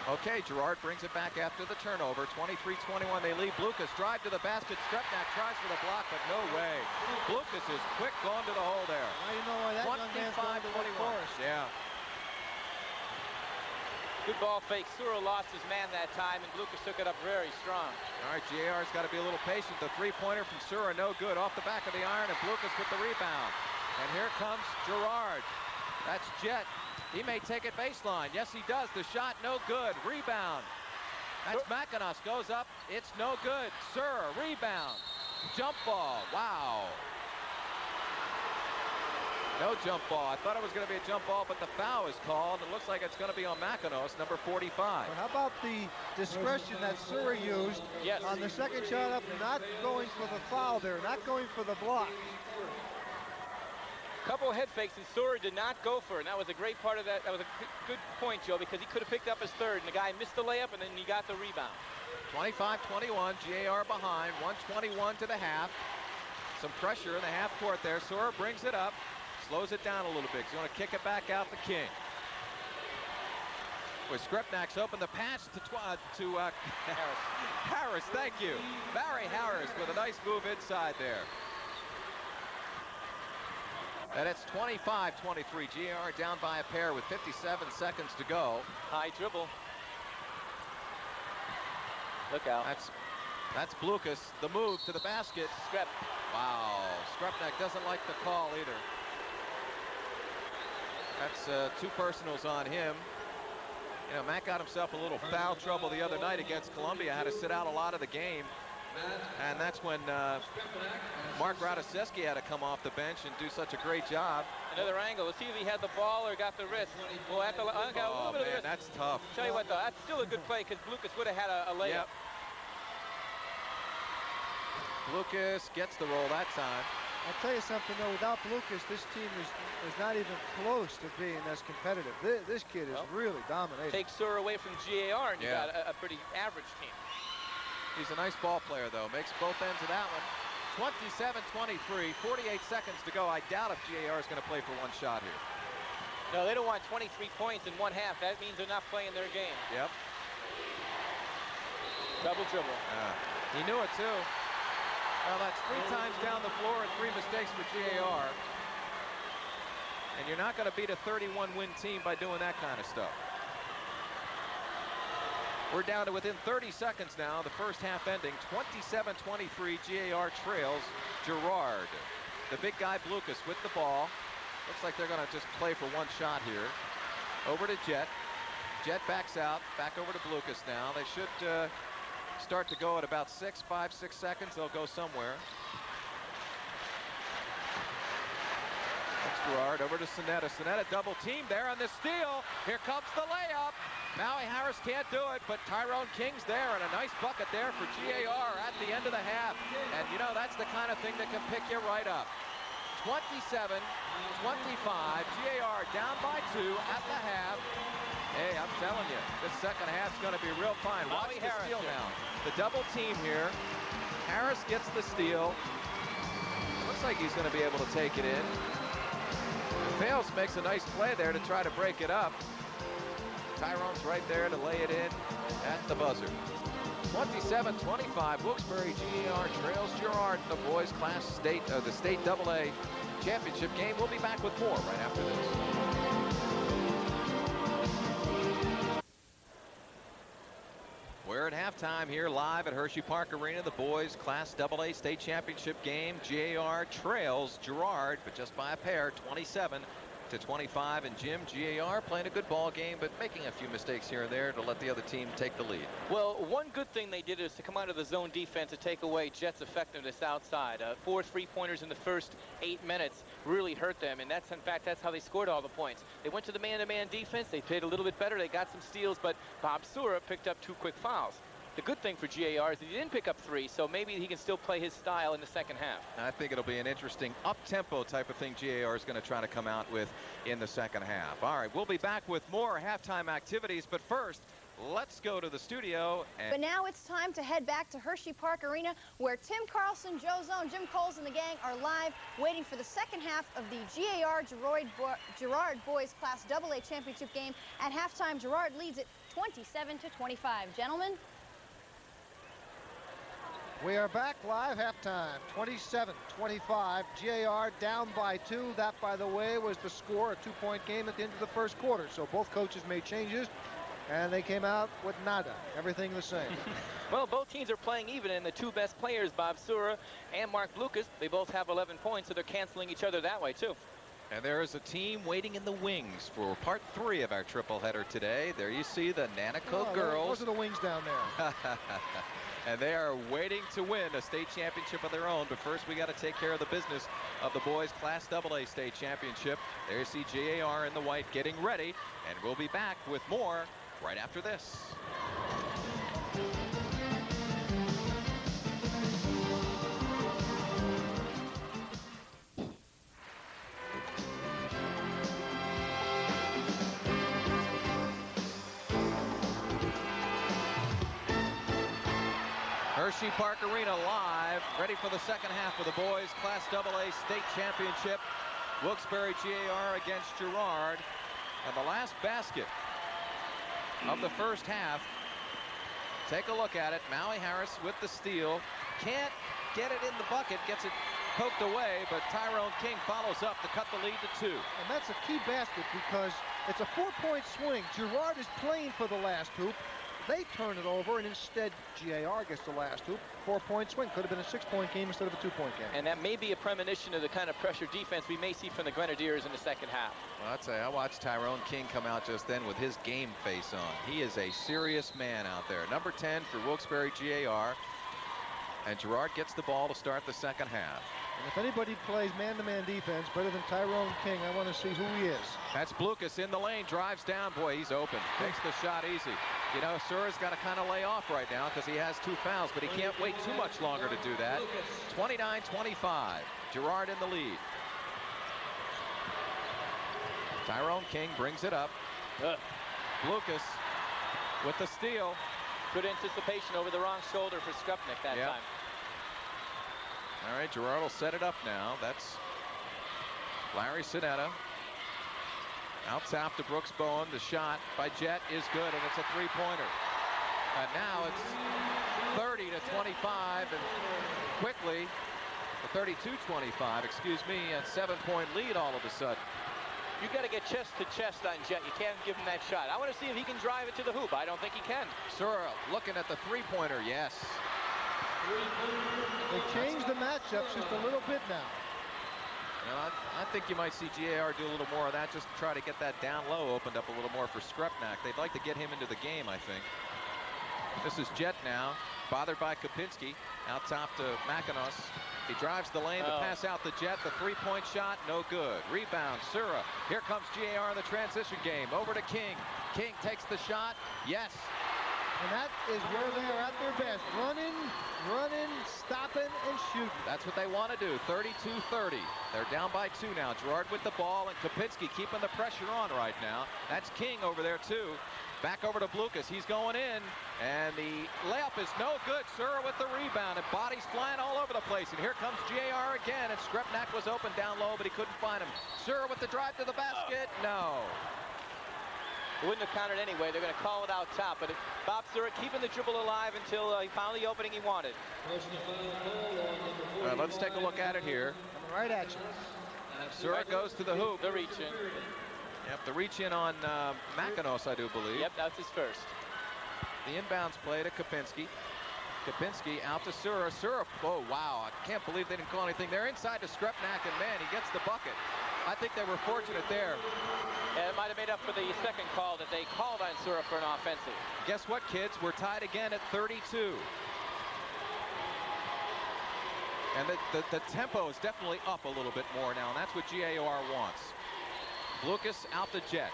Speaker 2: Okay, Girard brings it back after the turnover. 23-21, they lead. Blucas drive to the basket. Strepnak tries for the block, but no way. Blucas is quick going to the hole there.
Speaker 3: Now you know why that young man's going to Wake
Speaker 2: 25-21.
Speaker 3: Forest.
Speaker 2: Yeah.
Speaker 4: Good ball fake. Sura lost his man that time, and Blucas took it up very strong.
Speaker 2: All right, GAR's got to be a little patient. The three-pointer from Sura, no good. Off the back of the iron, and Blucas with the rebound. And here comes Girard. That's Jet. He may take it baseline. Yes, he does. The shot, no good. Rebound. That's McInnes. Goes up. It's no good. Sura, rebound. Jump ball. Wow. No jump ball. I thought it was going to be a jump ball, but the foul is called. It looks like it's going to be on McInnes, number 45.
Speaker 3: But how about the discretion that Sura used on the second shot up, not going for the foul there, not going for the block?
Speaker 4: Couple of head fakes, and Sura did not go for it. And that was a great part of that. That was a good point, Joe, because he could have picked up his third, and the guy missed the layup, and then he got the rebound. 25-21, GAR behind, 1:21 to the half. Some pressure in the half court there. Sura brings it up, slows it down a little bit. He's going to kick it back out to King. With Strepnak's open, the pass to Harris. Harris, thank you. Barry Harris with a nice move inside there. And it's 25-23. GAR down by a pair with 57 seconds to go. High dribble. Look out.
Speaker 2: That's Blucas. The move to the basket.
Speaker 4: Strep.
Speaker 2: Wow. Strepnak doesn't like the call either. That's two personals on him. You know, Matt got himself a little foul trouble the other night against Columbia. Had to sit out a lot of the game. And that's when Mark Radoszewski had to come off the bench and do such a great job.
Speaker 4: Another angle. Let's see if he had the ball or got the wrist. Well, got a little bit of the wrist.
Speaker 2: That's tough.
Speaker 4: Tell you what, though, that's still a good play because Blucas would have had a layup.
Speaker 2: Yep. Blucas gets the roll that time.
Speaker 3: I'll tell you something, though, without Blucas, this team is not even close to being as competitive. This kid is really dominating.
Speaker 4: Take Sura away from GAR, and you got a pretty average team.
Speaker 2: He's a nice ball player, though. Makes both ends of that one. 27-23, 48 seconds to go. I doubt if GAR is going to play for one shot here.
Speaker 4: No, they don't want 23 points in one half. That means they're not playing their game.
Speaker 2: Yep.
Speaker 4: Double dribble.
Speaker 2: He knew it, too. Well, that's 3 times down the floor and 3 mistakes for GAR. And you're not going to beat a 31-win team by doing that kind of stuff. We're down to within 30 seconds now. The first half ending. 27-23. GAR trails Girard. The big guy Blucas with the ball. Looks like they're going to just play for one shot here. Over to Jet. Jet backs out. Back over to Blucas now. They should start to go at about 5, 6 seconds. They'll go somewhere. That's Girard. Over to Sonetta. Sonetta double team there on the steal. Here comes the layup. Maui Harris can't do it, but Tyrone King's there, and a nice bucket there for GAR at the end of the half. And, you know, that's the kind of thing that can pick you right up. 27-25. GAR down by 2 at the half. Hey, I'm telling you, this second half's going to be real fine. Watch the steal now. The double team here. Harris gets the steal. Looks like he's going to be able to take it in. Fails, makes a nice play there to try to break it up. Tyrone's right there to lay it in at the buzzer. 27-25. Wilkes-Barre GAR trails Girard in the boys class the state AA championship game. We'll be back with more right after this. We're at halftime here live at Hershey Park Arena. The boys Class AA state championship game. GAR trails Girard, but just by a pair, 27-25. And Jim, GAR playing a good ball game, but making a few mistakes here and there to let the other team take the lead.
Speaker 4: Well, one good thing they did is to come out of the zone defense to take away Jet's effectiveness outside. 4 3-pointers in the first 8 minutes really hurt them, and that's, in fact, that's how they scored all the points. They went to the man-to-man defense. They played a little bit better. They got some steals, but Bob Sura picked up 2 quick fouls. The good thing for GAR is that he didn't pick up 3, so maybe he can still play his style in the second half.
Speaker 2: I think it'll be an interesting up-tempo type of thing GAR is going to try to come out with in the second half. All right, we'll be back with more halftime activities, but first, let's go to the studio.
Speaker 7: But now it's time to head back to Hershey Park Arena, where Tim Carlson, Joe Zone, Jim Coles, and the gang are live waiting for the second half of the GAR Girard Boys Class AA Championship game. At halftime, Girard leads it 27-25. Gentlemen.
Speaker 3: We are back live, halftime, 27-25. GAR down by 2. That, by the way, was the score, a 2-point game at the end of the first quarter. So both coaches made changes, and they came out with nada, everything the same.
Speaker 4: Well, both teams are playing even, and the 2 best players, Bob Sura and Mark Lucas, they both have 11 points, so they're canceling each other that way, too.
Speaker 2: And there is a team waiting in the wings for part 3 of our triple header today. There you see the Nanaco girls.
Speaker 3: Those are the wings down there.
Speaker 2: And they are waiting to win a state championship of their own. But first, we got to take care of the business of the boys Class AA state championship. There you see GAR in the white getting ready. And we'll be back with more right after this. Hershey Park Arena live, ready for the second half of the boys Class AA state championship. Wilkes-Barre GAR against Girard. And the last basket of the first half. Take a look at it. Maui Harris with the steal. Can't get it in the bucket. Gets it poked away, but Tyrone King follows up to cut the lead to 2.
Speaker 3: And that's a key basket because it's a 4-point swing. Girard is playing for the last hoop. They turn it over, and instead GAR gets the last hoop. 4-point swing. Could have been a 6-point game instead of a 2-point game.
Speaker 4: And that may be a premonition of the kind of pressure defense we may see from the Grenadiers in the second half.
Speaker 2: Well, I'd say I watched Tyrone King come out just then with his game face on. He is a serious man out there. Number 10 for Wilkes-Barre GAR. And Girard gets the ball to start the second half.
Speaker 3: And if anybody plays man-to-man defense better than Tyrone King, I want to see who he is.
Speaker 2: That's Blucas in the lane, drives down. Boy, he's open. Takes the shot easy. You know, Sura's got to kind of lay off right now because he has 2 fouls, but he can't wait too much longer to do that. 29-25. Girard in the lead. Tyrone King brings it up. Blucas with the steal.
Speaker 4: Good anticipation over the wrong shoulder for Skrupnik that time.
Speaker 2: All right, Girard will set it up now. That's Larry Sinetta. Out top to Brooks Bowen. The shot by Jet is good, and it's a 3-pointer. And now it's 30-25, and quickly, 32-25, excuse me, a 7-point lead all of a sudden.
Speaker 4: You got to get chest to chest on Jet. You can't give him that shot. I want to see if he can drive it to the hoop. I don't think he can.
Speaker 2: Sura looking at the 3-pointer, yes.
Speaker 3: They changed the matchups just a little bit now.
Speaker 2: Well, I think you might see GAR do a little more of that, just to try to get that down low opened up a little more for Skrupnik. They'd like to get him into the game, I think. This is Jet now, bothered by Kopinski. Out top to McInnes. He drives the lane to pass out the Jet. The 3-point shot, no good. Rebound, Sura. Here comes GAR in the transition game. Over to King. King takes the shot. Yes.
Speaker 3: And that is where they are at their best. Running, stopping, and shooting.
Speaker 2: That's what they want to do. 32-30. They're down by 2 now. Girard with the ball, and Kapinski keeping the pressure on right now. That's King over there, too. Back over to Blucas. He's going in, and the layup is no good. Sura with the rebound, and bodies flying all over the place. And here comes GAR again, and Skrepnak was open down low, but he couldn't find him. Sura with the drive to the basket. No.
Speaker 4: Wouldn't have counted anyway. They're going to call it out top. But Bob Sura keeping the dribble alive until he found the opening he wanted.
Speaker 2: Let's take a look at it here.
Speaker 3: Coming right at you.
Speaker 2: Sura goes to the hoop.
Speaker 4: The reach in.
Speaker 2: Yep, the reach in on Makanos, I do believe.
Speaker 4: Yep, that's his first.
Speaker 2: The inbounds play to Kapinski. Kapinski out to Sura. Sura, oh wow, I can't believe they didn't call anything. They're inside to Skrepnak, and man, he gets the bucket. I think they were fortunate there.
Speaker 4: Yeah, it might have made up for the second call that they called on Sura for an offensive.
Speaker 2: Guess what, kids? We're tied again at 32. And the tempo is definitely up a little bit more now, and that's what GAR wants. Blucas out to Jet.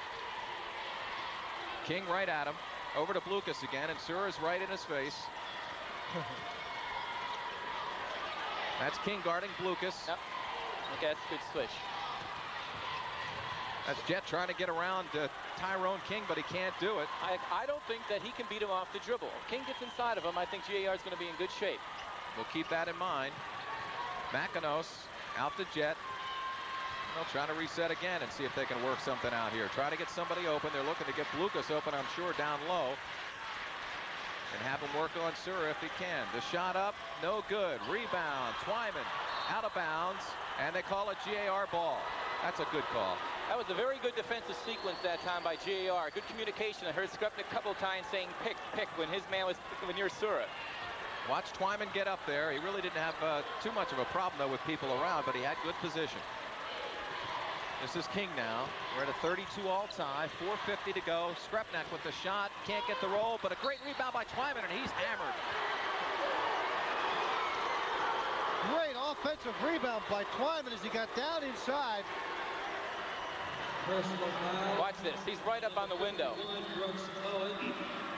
Speaker 2: King right at him. Over to Blucas again, and Sura's right in his face. That's King guarding Blucas.
Speaker 4: Yep. Okay, that's a good switch.
Speaker 2: That's Jet trying to get around Tyrone King, but he can't do it.
Speaker 4: I don't think that he can beat him off the dribble. If King gets inside of him, I think GAR is going to be in good shape.
Speaker 2: We'll keep that in mind. Makanos out to Jet. They'll try to reset again and see if they can work something out here. Try to get somebody open. They're looking to get Blucas open, I'm sure, down low. And have him work on Sura if he can. The shot up, no good. Rebound, Twyman out of bounds, and they call it GAR ball. That's a good call.
Speaker 4: That was a very good defensive sequence that time by GAR. Good communication. I heard Skrepnak a couple times saying pick, pick when his man was near Sura.
Speaker 2: Watch Twyman get up there. He really didn't have too much of a problem, though, with people around, but he had good position. This is King now. We're at a 32 all tie, 4:50 to go. Skrepnak with the shot, can't get the roll, but a great rebound by Twyman, and he's hammered.
Speaker 3: Great offensive rebound by Twyman as he got down inside.
Speaker 4: Watch this. He's right up on the window.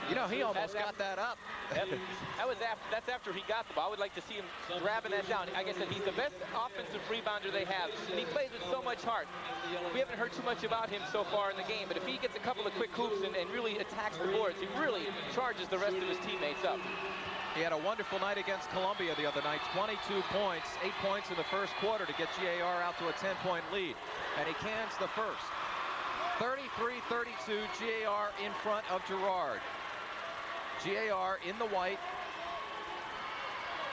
Speaker 2: You know, he almost got that up.
Speaker 4: That's after he got the ball. I would like to see him grabbing that down. Like I said, he's the best offensive rebounder they have, and he plays with so much heart. We haven't heard too much about him so far in the game, but if he gets a couple of quick hoops and really attacks the boards, he really charges the rest of his teammates up.
Speaker 2: He had a wonderful night against Columbia the other night. 22 points, 8 points in the first quarter to get GAR out to a 10-point lead. And he cans the first. 33-32, GAR in front of Girard. GAR in the white,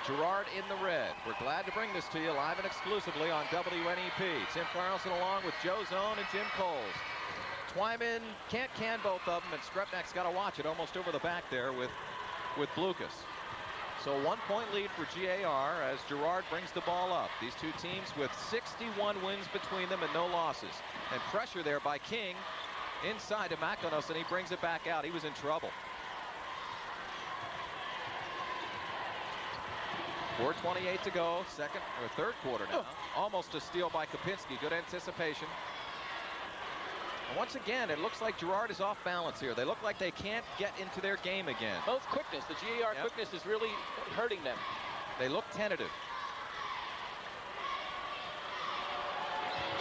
Speaker 2: Girard in the red. We're glad to bring this to you live and exclusively on WNEP. Tim Carlson along with Joe Zone and Jim Coles. Twyman can't can both of them, and Skrepnak's got to watch it almost over the back there with Blucas. So a 1-point lead for GAR as Girard brings the ball up. These two teams with 61 wins between them and no losses. And pressure there by King inside to Makanos, and he brings it back out. He was in trouble. 4:28 to go, third quarter now. Almost a steal by Kapinski. Good anticipation. And once again, it looks like Girard is off balance here. They look like they can't get into their game again.
Speaker 4: Both quickness. The GAR quickness is really hurting them.
Speaker 2: They look tentative.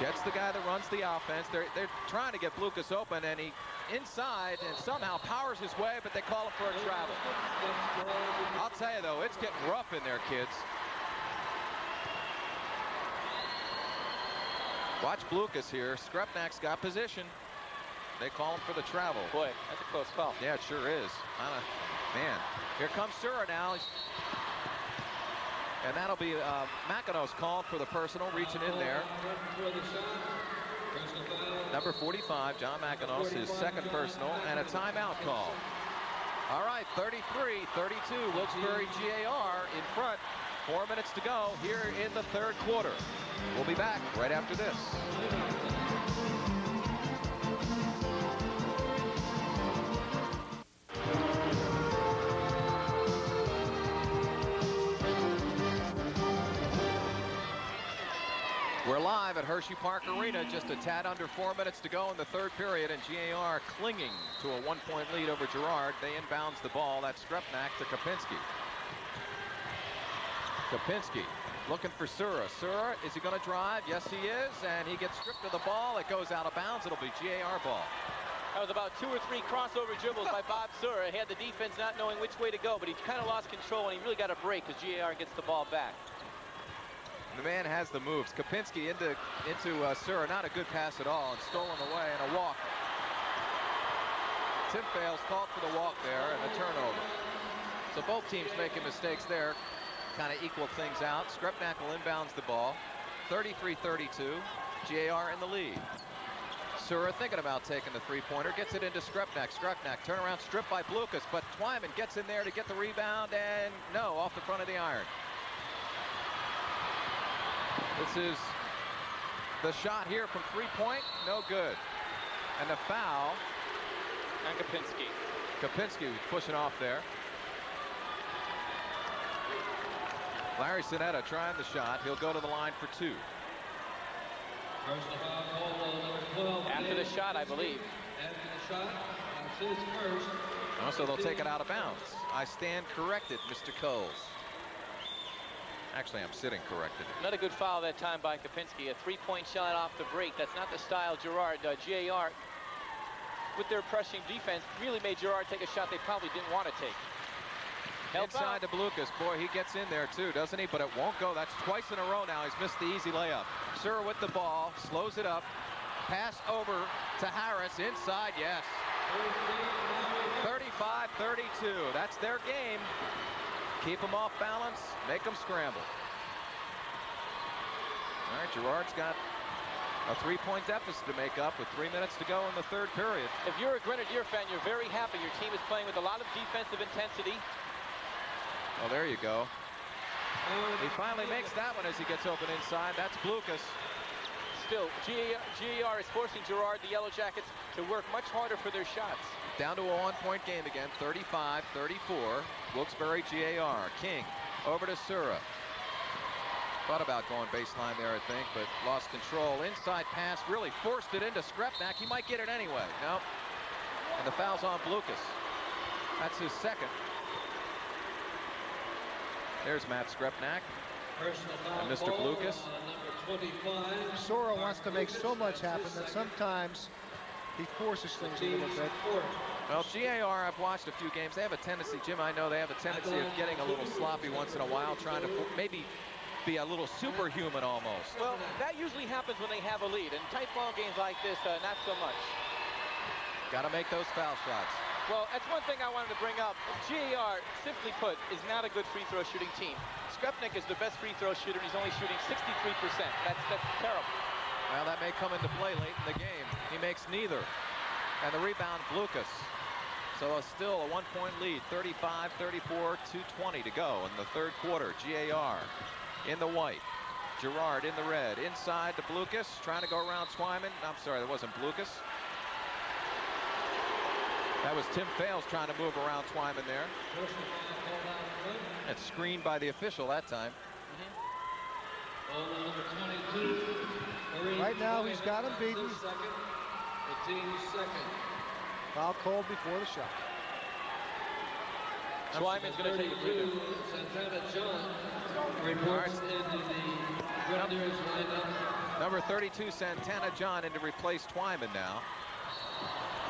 Speaker 2: Jet's the guy that runs the offense. They're trying to get Blucas open, and he inside and somehow powers his way, but they call him for a travel. I'll tell you, though, it's getting rough in there, kids. Watch Blucas here. Skrepnak's got position. They call him for the travel.
Speaker 4: Boy, that's a close call.
Speaker 2: Yeah, it sure is. Man, here comes Sura now. And that'll be Makanos called for the personal, reaching in there. Number 45, John Makanos, his second personal, and a timeout call. All right, 33-32, Wilkes-Barre GAR in front. 4 minutes to go here in the third quarter. We'll be back right after this. We're live at Hershey Park Arena, just a tad under 4 minutes to go in the third period, and GAR clinging to a 1-point lead over Girard. They inbounds the ball. That's Skrepnak to Kapinski. Kapinski looking for Sura. Sura, is he going to drive? Yes, he is. And he gets stripped of the ball. It goes out of bounds. It'll be GAR ball.
Speaker 4: That was about 2 or 3 crossover dribbles by Bob Sura. He had the defense not knowing which way to go, but he kind of lost control, and he really got a break as GAR gets the ball back.
Speaker 2: The man has the moves. Kapinski into Sura. Not a good pass at all, and stolen away, and a walk. Tim Fales called for the walk there, and a turnover. So both teams making mistakes there. Kind of equal things out. Skrepnak will inbounds the ball. 33-32. GAR in the lead. Sura thinking about taking the three-pointer. Gets it into Skrepnak. Skrepnak turnaround strip by Blukas, but Twyman gets in there to get the rebound, and no, off the front of the iron. This is the shot here from three-point. No good. And the foul.
Speaker 4: And Kapinski.
Speaker 2: Kapinski pushing off there. Larry Sinetta trying the shot. He'll go to the line for 2.
Speaker 4: After the shot, I believe.
Speaker 6: After the shot, that's his first.
Speaker 2: Also, they'll take it out of bounds. I stand corrected, Mr. Coles. Actually, I'm sitting corrected.
Speaker 4: Not a good foul that time by Kapinski. A three-point shot off the break. That's not the style Girard. GAR, with their pressing defense, really made Girard take a shot they probably didn't want to take.
Speaker 2: Inside to Blukas. Boy, he gets in there too, doesn't he? But it won't go. That's twice in a row now. He's missed the easy layup. Sura with the ball, slows it up. Pass over to Harris. Inside, yes. 35-32. That's their game. Keep them off balance, make them scramble. All right, Girard's got a 3-point deficit to make up with 3 minutes to go in the third period.
Speaker 4: If you're a Grenadier fan, you're very happy. Your team is playing with a lot of defensive intensity.
Speaker 2: Oh, there you go. He finally makes that one as he gets open inside. That's Blukas.
Speaker 4: Still, GAR is forcing Girard, the Yellow Jackets, to work much harder for their shots.
Speaker 2: Down to a 1-point game again, 35-34. Wilkes-Barre GAR. King over to Sura. Thought about going baseline there, I think, but lost control. Inside pass, really forced it into Skrepnak. He might get it anyway. No. And the foul's on Blukas. That's his second. There's Matt Skrepnak and Mr. Blukas.
Speaker 3: Sura wants to make so much happen that sometimes he forces things a little bit.
Speaker 2: Well, GAR, I've watched a few games. They have a tendency, Jim, I know they have a tendency of getting a little sloppy once in a while, trying to maybe be a little superhuman almost.
Speaker 4: Well, that usually happens when they have a lead. In tight ball games like this, not so much.
Speaker 2: Got to make those foul shots.
Speaker 4: Well, that's one thing I wanted to bring up. GAR, simply put, is not a good free throw shooting team. Skrepnak is the best free throw shooter. He's only shooting 63%. That's terrible.
Speaker 2: Well, that may come into play late in the game. He makes neither. And the rebound, Blukas. So still a 1-point lead, 35-34, 2:20 to go in the third quarter. GAR in the white. Girard in the red. Inside to Blukas, trying to go around Twyman. I'm sorry, that wasn't Blukas. That was Tim Fales trying to move around Twyman there. It's screened by the official that time.
Speaker 3: Right now, he's got him beaten.
Speaker 6: The team's second.
Speaker 3: Foul called before the shot.
Speaker 4: Twyman's going to take a free throw.
Speaker 6: Santana John reports into the Grenadiers lineup.
Speaker 2: Number 32, Santana John, in to replace Twyman now.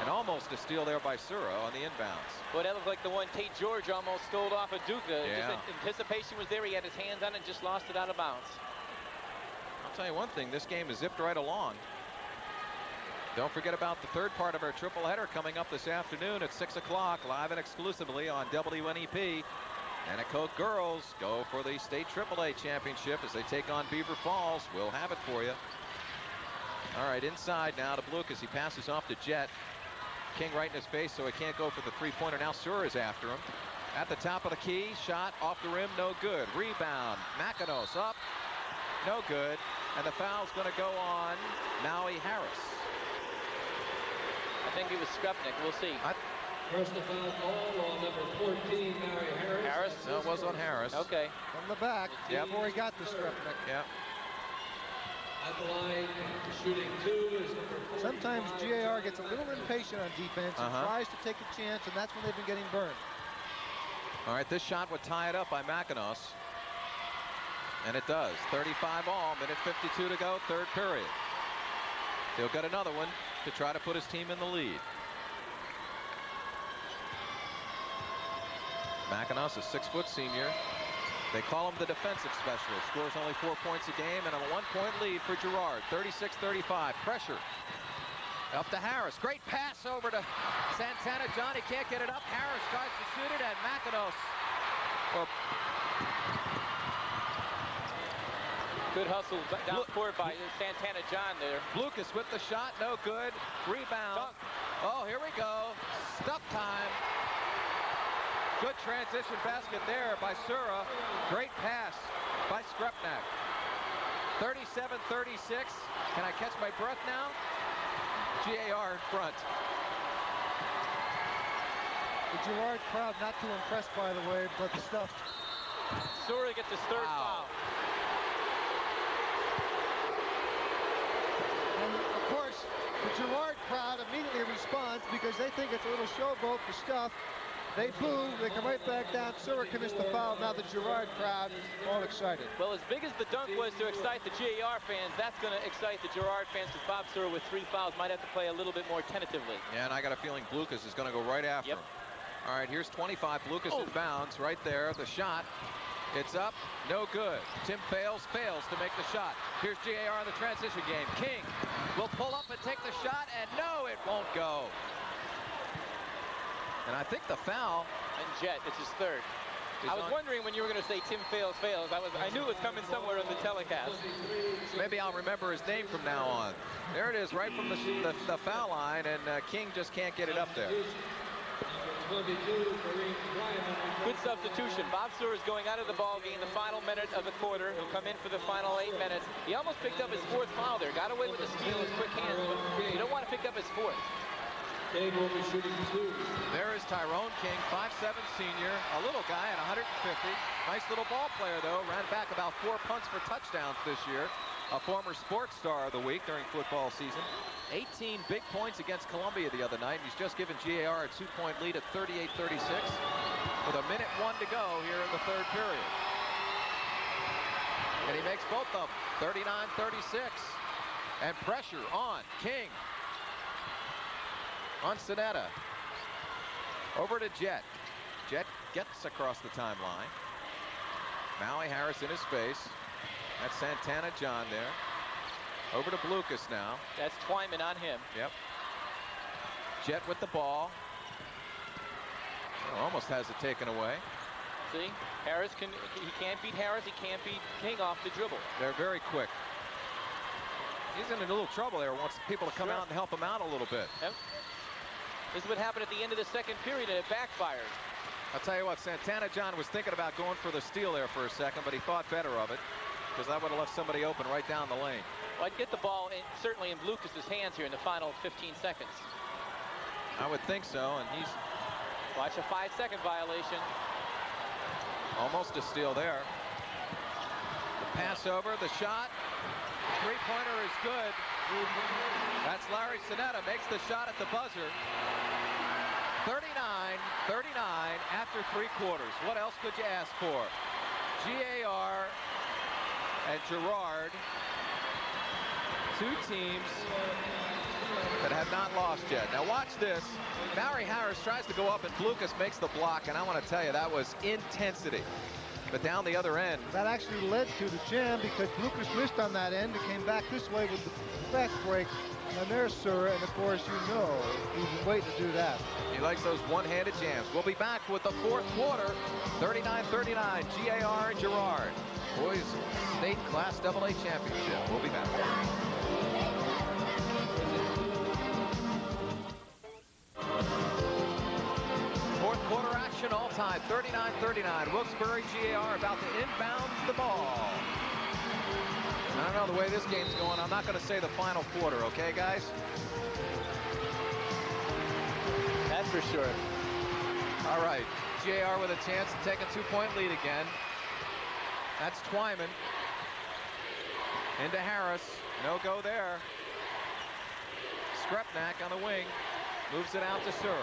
Speaker 2: And almost a steal there by Sura on the inbounds.
Speaker 4: Well, that looked like the one Tate George almost stole off of Duca.
Speaker 2: Yeah.
Speaker 4: Just anticipation was there. He had his hands on it and just lost it out of bounds.
Speaker 2: I'll tell you one thing, this game is zipped right along. Don't forget about the third part of our triple header coming up this afternoon at 6 o'clock, live and exclusively on WNEP. Anticoke girls go for the state AAA championship as they take on Beaver Falls. We'll have it for you. All right, inside now to Blukas. He passes off to Jet. King right in his face, so he can't go for the three-pointer. Now Sura is after him. At the top of the key, shot off the rim, no good. Rebound, Makinos up, no good. And the foul's going to go on Maui Harris.
Speaker 4: I think it was Skrepnak. We'll see.
Speaker 6: Personal foul call on number 14, Maui Harris.
Speaker 4: Harris?
Speaker 2: No, it was on Harris.
Speaker 4: Okay.
Speaker 3: From the back, before he got the Skrepnak.
Speaker 2: Yep.
Speaker 6: At the line, shooting 2 is number 4.
Speaker 3: Sometimes GAR gets a little impatient on defense and tries to take a chance, and that's when they've been getting burned.
Speaker 2: All right, this shot would tie it up by Makinos. And it does. 35 all, minute 52 to go, third period. He'll get another one to try to put his team in the lead. Makinos, a 6-foot senior. They call him the defensive specialist. Scores only 4 points a game and a 1-point lead for Girard. 36-35. Pressure. Up to Harris. Great pass over to Santana John. He can't get it up. Harris tries to shoot it, and Makinos.
Speaker 4: Good hustle down court by Santana John there.
Speaker 2: Lucas with the shot. No good. Rebound.
Speaker 4: Dunk.
Speaker 2: Oh, here we go. Stuff time. Good transition basket there by Sura. Great pass by Skrepnak. 37-36. Can I catch my breath now? GAR in front.
Speaker 3: The Girard crowd not too impressed, by the way, but the stuff.
Speaker 4: Sura gets his third foul.
Speaker 3: And of course, the Girard crowd immediately responds because they think it's a little showboat for stuff. They boo, they come right back down. Sura commits the foul. Now the Girard crowd all excited.
Speaker 4: Well, as big as the dunk was to excite the GAR fans, that's going to excite the Girard fans because Bob Sura with 3 fouls might have to play a little bit more tentatively.
Speaker 2: Yeah, and I got a feeling Blucas is going to go right after him. All right, here's 25. Blucas in bounds right there. The shot. It's up. No good. Tim fails to make the shot. Here's GAR in the transition game. King will pull up and take the shot, and no, it won't go. And I think the foul.
Speaker 4: And Jet, it's his third. I was wondering when you were going to say Tim fails. I knew it was coming somewhere on the telecast.
Speaker 2: Maybe I'll remember his name from now on. There it is, right from the foul line, and King just can't get it up there.
Speaker 4: Good substitution. Bob Sura is going out of the ball game the final minute of the quarter. He'll come in for the final 8 minutes. He almost picked up his 4th foul there. Got away with the steal with quick hands, but you don't want to pick up his 4th.
Speaker 2: There is Tyrone King, 5'7" senior, a little guy at 150. Nice little ball player, though. Ran back about 4 punts for touchdowns this year. A former sports star of the week during football season. 18 big points against Columbia the other night. He's just given GAR a 2-point lead at 38-36 with a minute 1 to go here in the third period. And he makes both of them, 39-36. And pressure on King. On Sonetta. Over to Jet. Jet gets across the timeline. Maui Harris in his face. That's Santana John there. Over to Blucas now.
Speaker 4: That's Twyman on him.
Speaker 2: Yep. Jet with the ball. Almost has it taken away.
Speaker 4: See, he can't beat Harris. He can't beat King off the dribble.
Speaker 2: They're very quick. He's in a little trouble there. Wants people to come out and help him out a little bit.
Speaker 4: Yep. This is what happened at the end of the second period, and it backfired.
Speaker 2: I'll tell you what, Santana John was thinking about going for the steal there for a second, but he thought better of it because that would have left somebody open right down the lane.
Speaker 4: Well, I'd get the ball certainly in Lucas's hands here in the final 15 seconds.
Speaker 2: I would think so, and he's...
Speaker 4: Watch a 5-second violation.
Speaker 2: Almost a steal there. The pass over, the shot. Three-pointer is good. That's Larry Sonetta, makes the shot at the buzzer. 39-39 after 3 quarters. What else could you ask for? GAR and Girard, 2 teams that have not lost yet. Now watch this. Maui Harris tries to go up and Blucas makes the block, and I want to tell you, that was intensity. But down the other end.
Speaker 3: That actually led to the jam because Blucas missed on that end and came back this way with the fast break. And there's Sura, and of course you know he's been waiting to do that.
Speaker 2: He likes those one-handed jams. We'll be back with the 4th quarter. 39-39, GAR and Girard. Boys State Class AA Championship. We'll be back. 4th quarter action all time, 39-39. Wilkes-Barre GAR about to inbound the ball. I don't know the way this game's going. I'm not going to say the final quarter, okay, guys?
Speaker 4: That's for sure.
Speaker 2: All right, GAR with a chance to take a 2-point lead again. That's Twyman. Into Harris. No go there. Skrepnak on the wing. Moves it out to Sura.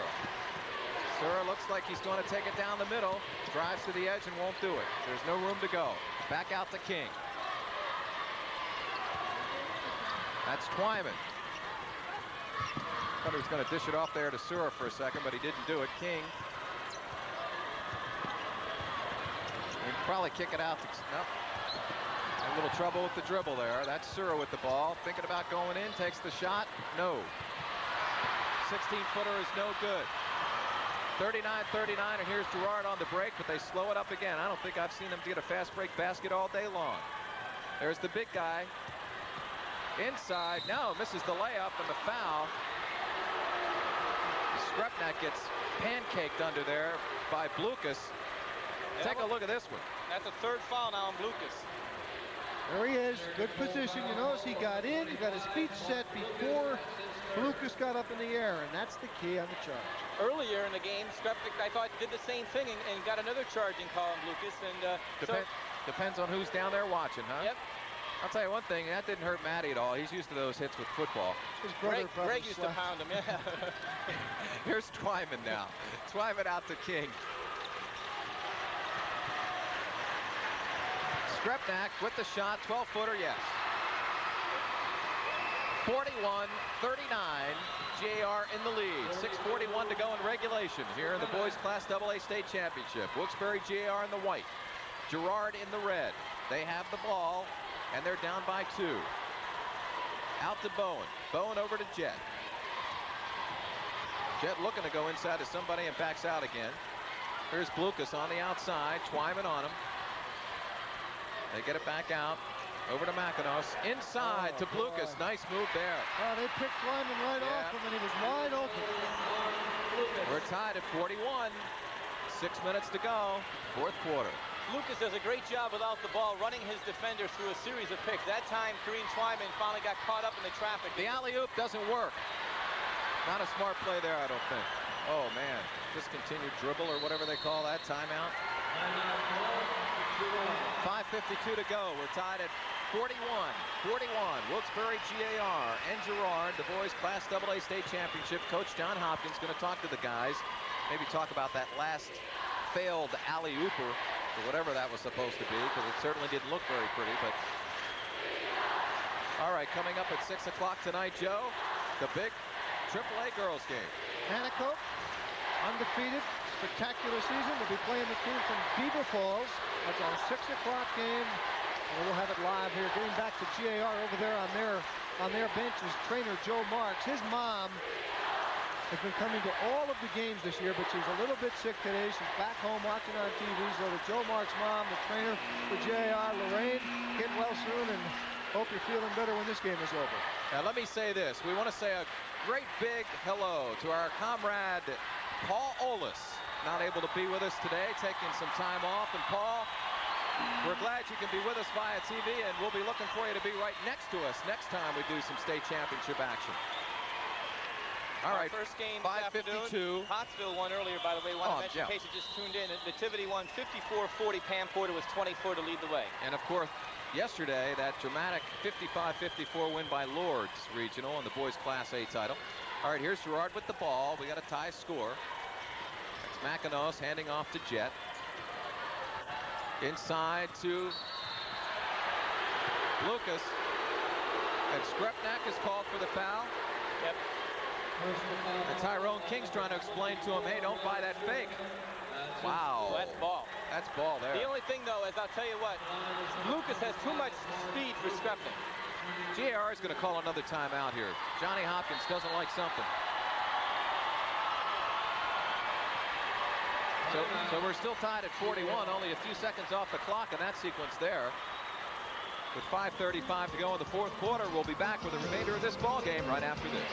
Speaker 2: Sura looks like he's going to take it down the middle. Drives to the edge and won't do it. There's no room to go. Back out to King. That's Twyman. Thought he was going to dish it off there to Sura for a second, but he didn't do it. King. He'd probably kick it out to... Nope. A little trouble with the dribble there. That's Sura with the ball. Thinking about going in. Takes the shot. No. 16-footer is no good. 39-39, and here's Girard on the break, but they slow it up again. I don't think I've seen them get a fast break basket all day long. There's the big guy. Inside. No, misses the layup and the foul. Skrepnak gets pancaked under there by Blukas. Take a look at this one.
Speaker 4: That's a third foul now on Blukas.
Speaker 3: There he is. Good position. You notice he got in. He got his feet set before Blukas got up in the air, and that's the key on the charge.
Speaker 4: Earlier in the game, Skrepnak, I thought, did the same thing and got another charging call on Blukas. And
Speaker 2: depends on who's down there watching, huh?
Speaker 4: Yep.
Speaker 2: I'll tell you one thing, that didn't hurt Matty at all. He's used to those hits with football.
Speaker 3: His brother
Speaker 4: Greg used to pound him, yeah.
Speaker 2: Here's Twyman now. Twyman out to King. Skrepnak with the shot, 12-footer, yes. 41-39, GAR in the lead. 6:41 to go in regulation here in the boys Class AA State Championship. Wilkes-Barre GAR in the white, Girard in the red. They have the ball, and they're down by 2. Out to Bowen. Bowen over to Jet. Jet looking to go inside to somebody and backs out again. Here's Blukas on the outside. Twyman on him. They get it back out. Over to McInnes. Inside to Blukas. Nice move there.
Speaker 3: Oh, they picked Twyman right off him, and he was wide open.
Speaker 2: We're tied at 41. 6 minutes to go. Fourth quarter.
Speaker 4: Blukas does a great job without the ball, running his defender through a series of picks. That time, Kareem Twyman finally got caught up in the traffic.
Speaker 2: The alley-oop doesn't work. Not a smart play there, I don't think. Oh, man. Discontinued dribble or whatever they call that. Timeout. 5:52 to go. We're tied at 41. Wilkes-Barre GAR and Girard, the boys Class AA State Championship. Coach John Hopkins going to talk to the guys. Maybe talk about that last failed alley-ooper, or whatever that was supposed to be, because it certainly didn't look very pretty. But all right, coming up at 6 o'clock tonight, Joe, the big AAA girls game.
Speaker 3: Hancock, undefeated, spectacular season. We'll be playing the team from Beaver Falls. That's our 6 o'clock game, and we'll have it live here. Getting back to GAR over there on their bench is trainer Joe Marks. His mom has been coming to all of the games this year, but she's a little bit sick today. She's back home watching on TV. So the Joe Marks mom, the trainer for GAR, Lorraine, get well soon, and hope you're feeling better when this game is over.
Speaker 2: Now let me say this. We want to say a great big hello to our comrade Paul Olis. Not able to be with us today, taking some time off. And Paul, we're glad you can be with us via TV, and we'll be looking for you to be right next to us next time we do some state championship action. All right,
Speaker 4: first game
Speaker 2: 5:52.
Speaker 4: Pottsville won earlier, by the way. Want to mention, in case you just tuned in, Nativity won 54-40. Pam Porter was 24 to lead the way.
Speaker 2: And of course, yesterday, that dramatic 55-54 win by Lourdes Regional in the boys Class A title. All right, here's Girard with the ball. We got a tie score. That's McInnes handing off to Jet. Inside to Lucas. And Skrepnak is called for the foul.
Speaker 4: Yep.
Speaker 2: And Tyrone King's trying to explain to him, hey, don't buy that fake. Wow.
Speaker 4: That's ball.
Speaker 2: That's ball there.
Speaker 4: The only thing, though, is I'll tell you what, Lucas has too much speed for Skrepnak.
Speaker 2: GAR is going to call another timeout here. Johnny Hopkins doesn't like something. So we're still tied at 41, only a few seconds off the clock in that sequence there. With 5:35 to go in the fourth quarter, we'll be back with the remainder of this ball game right after this.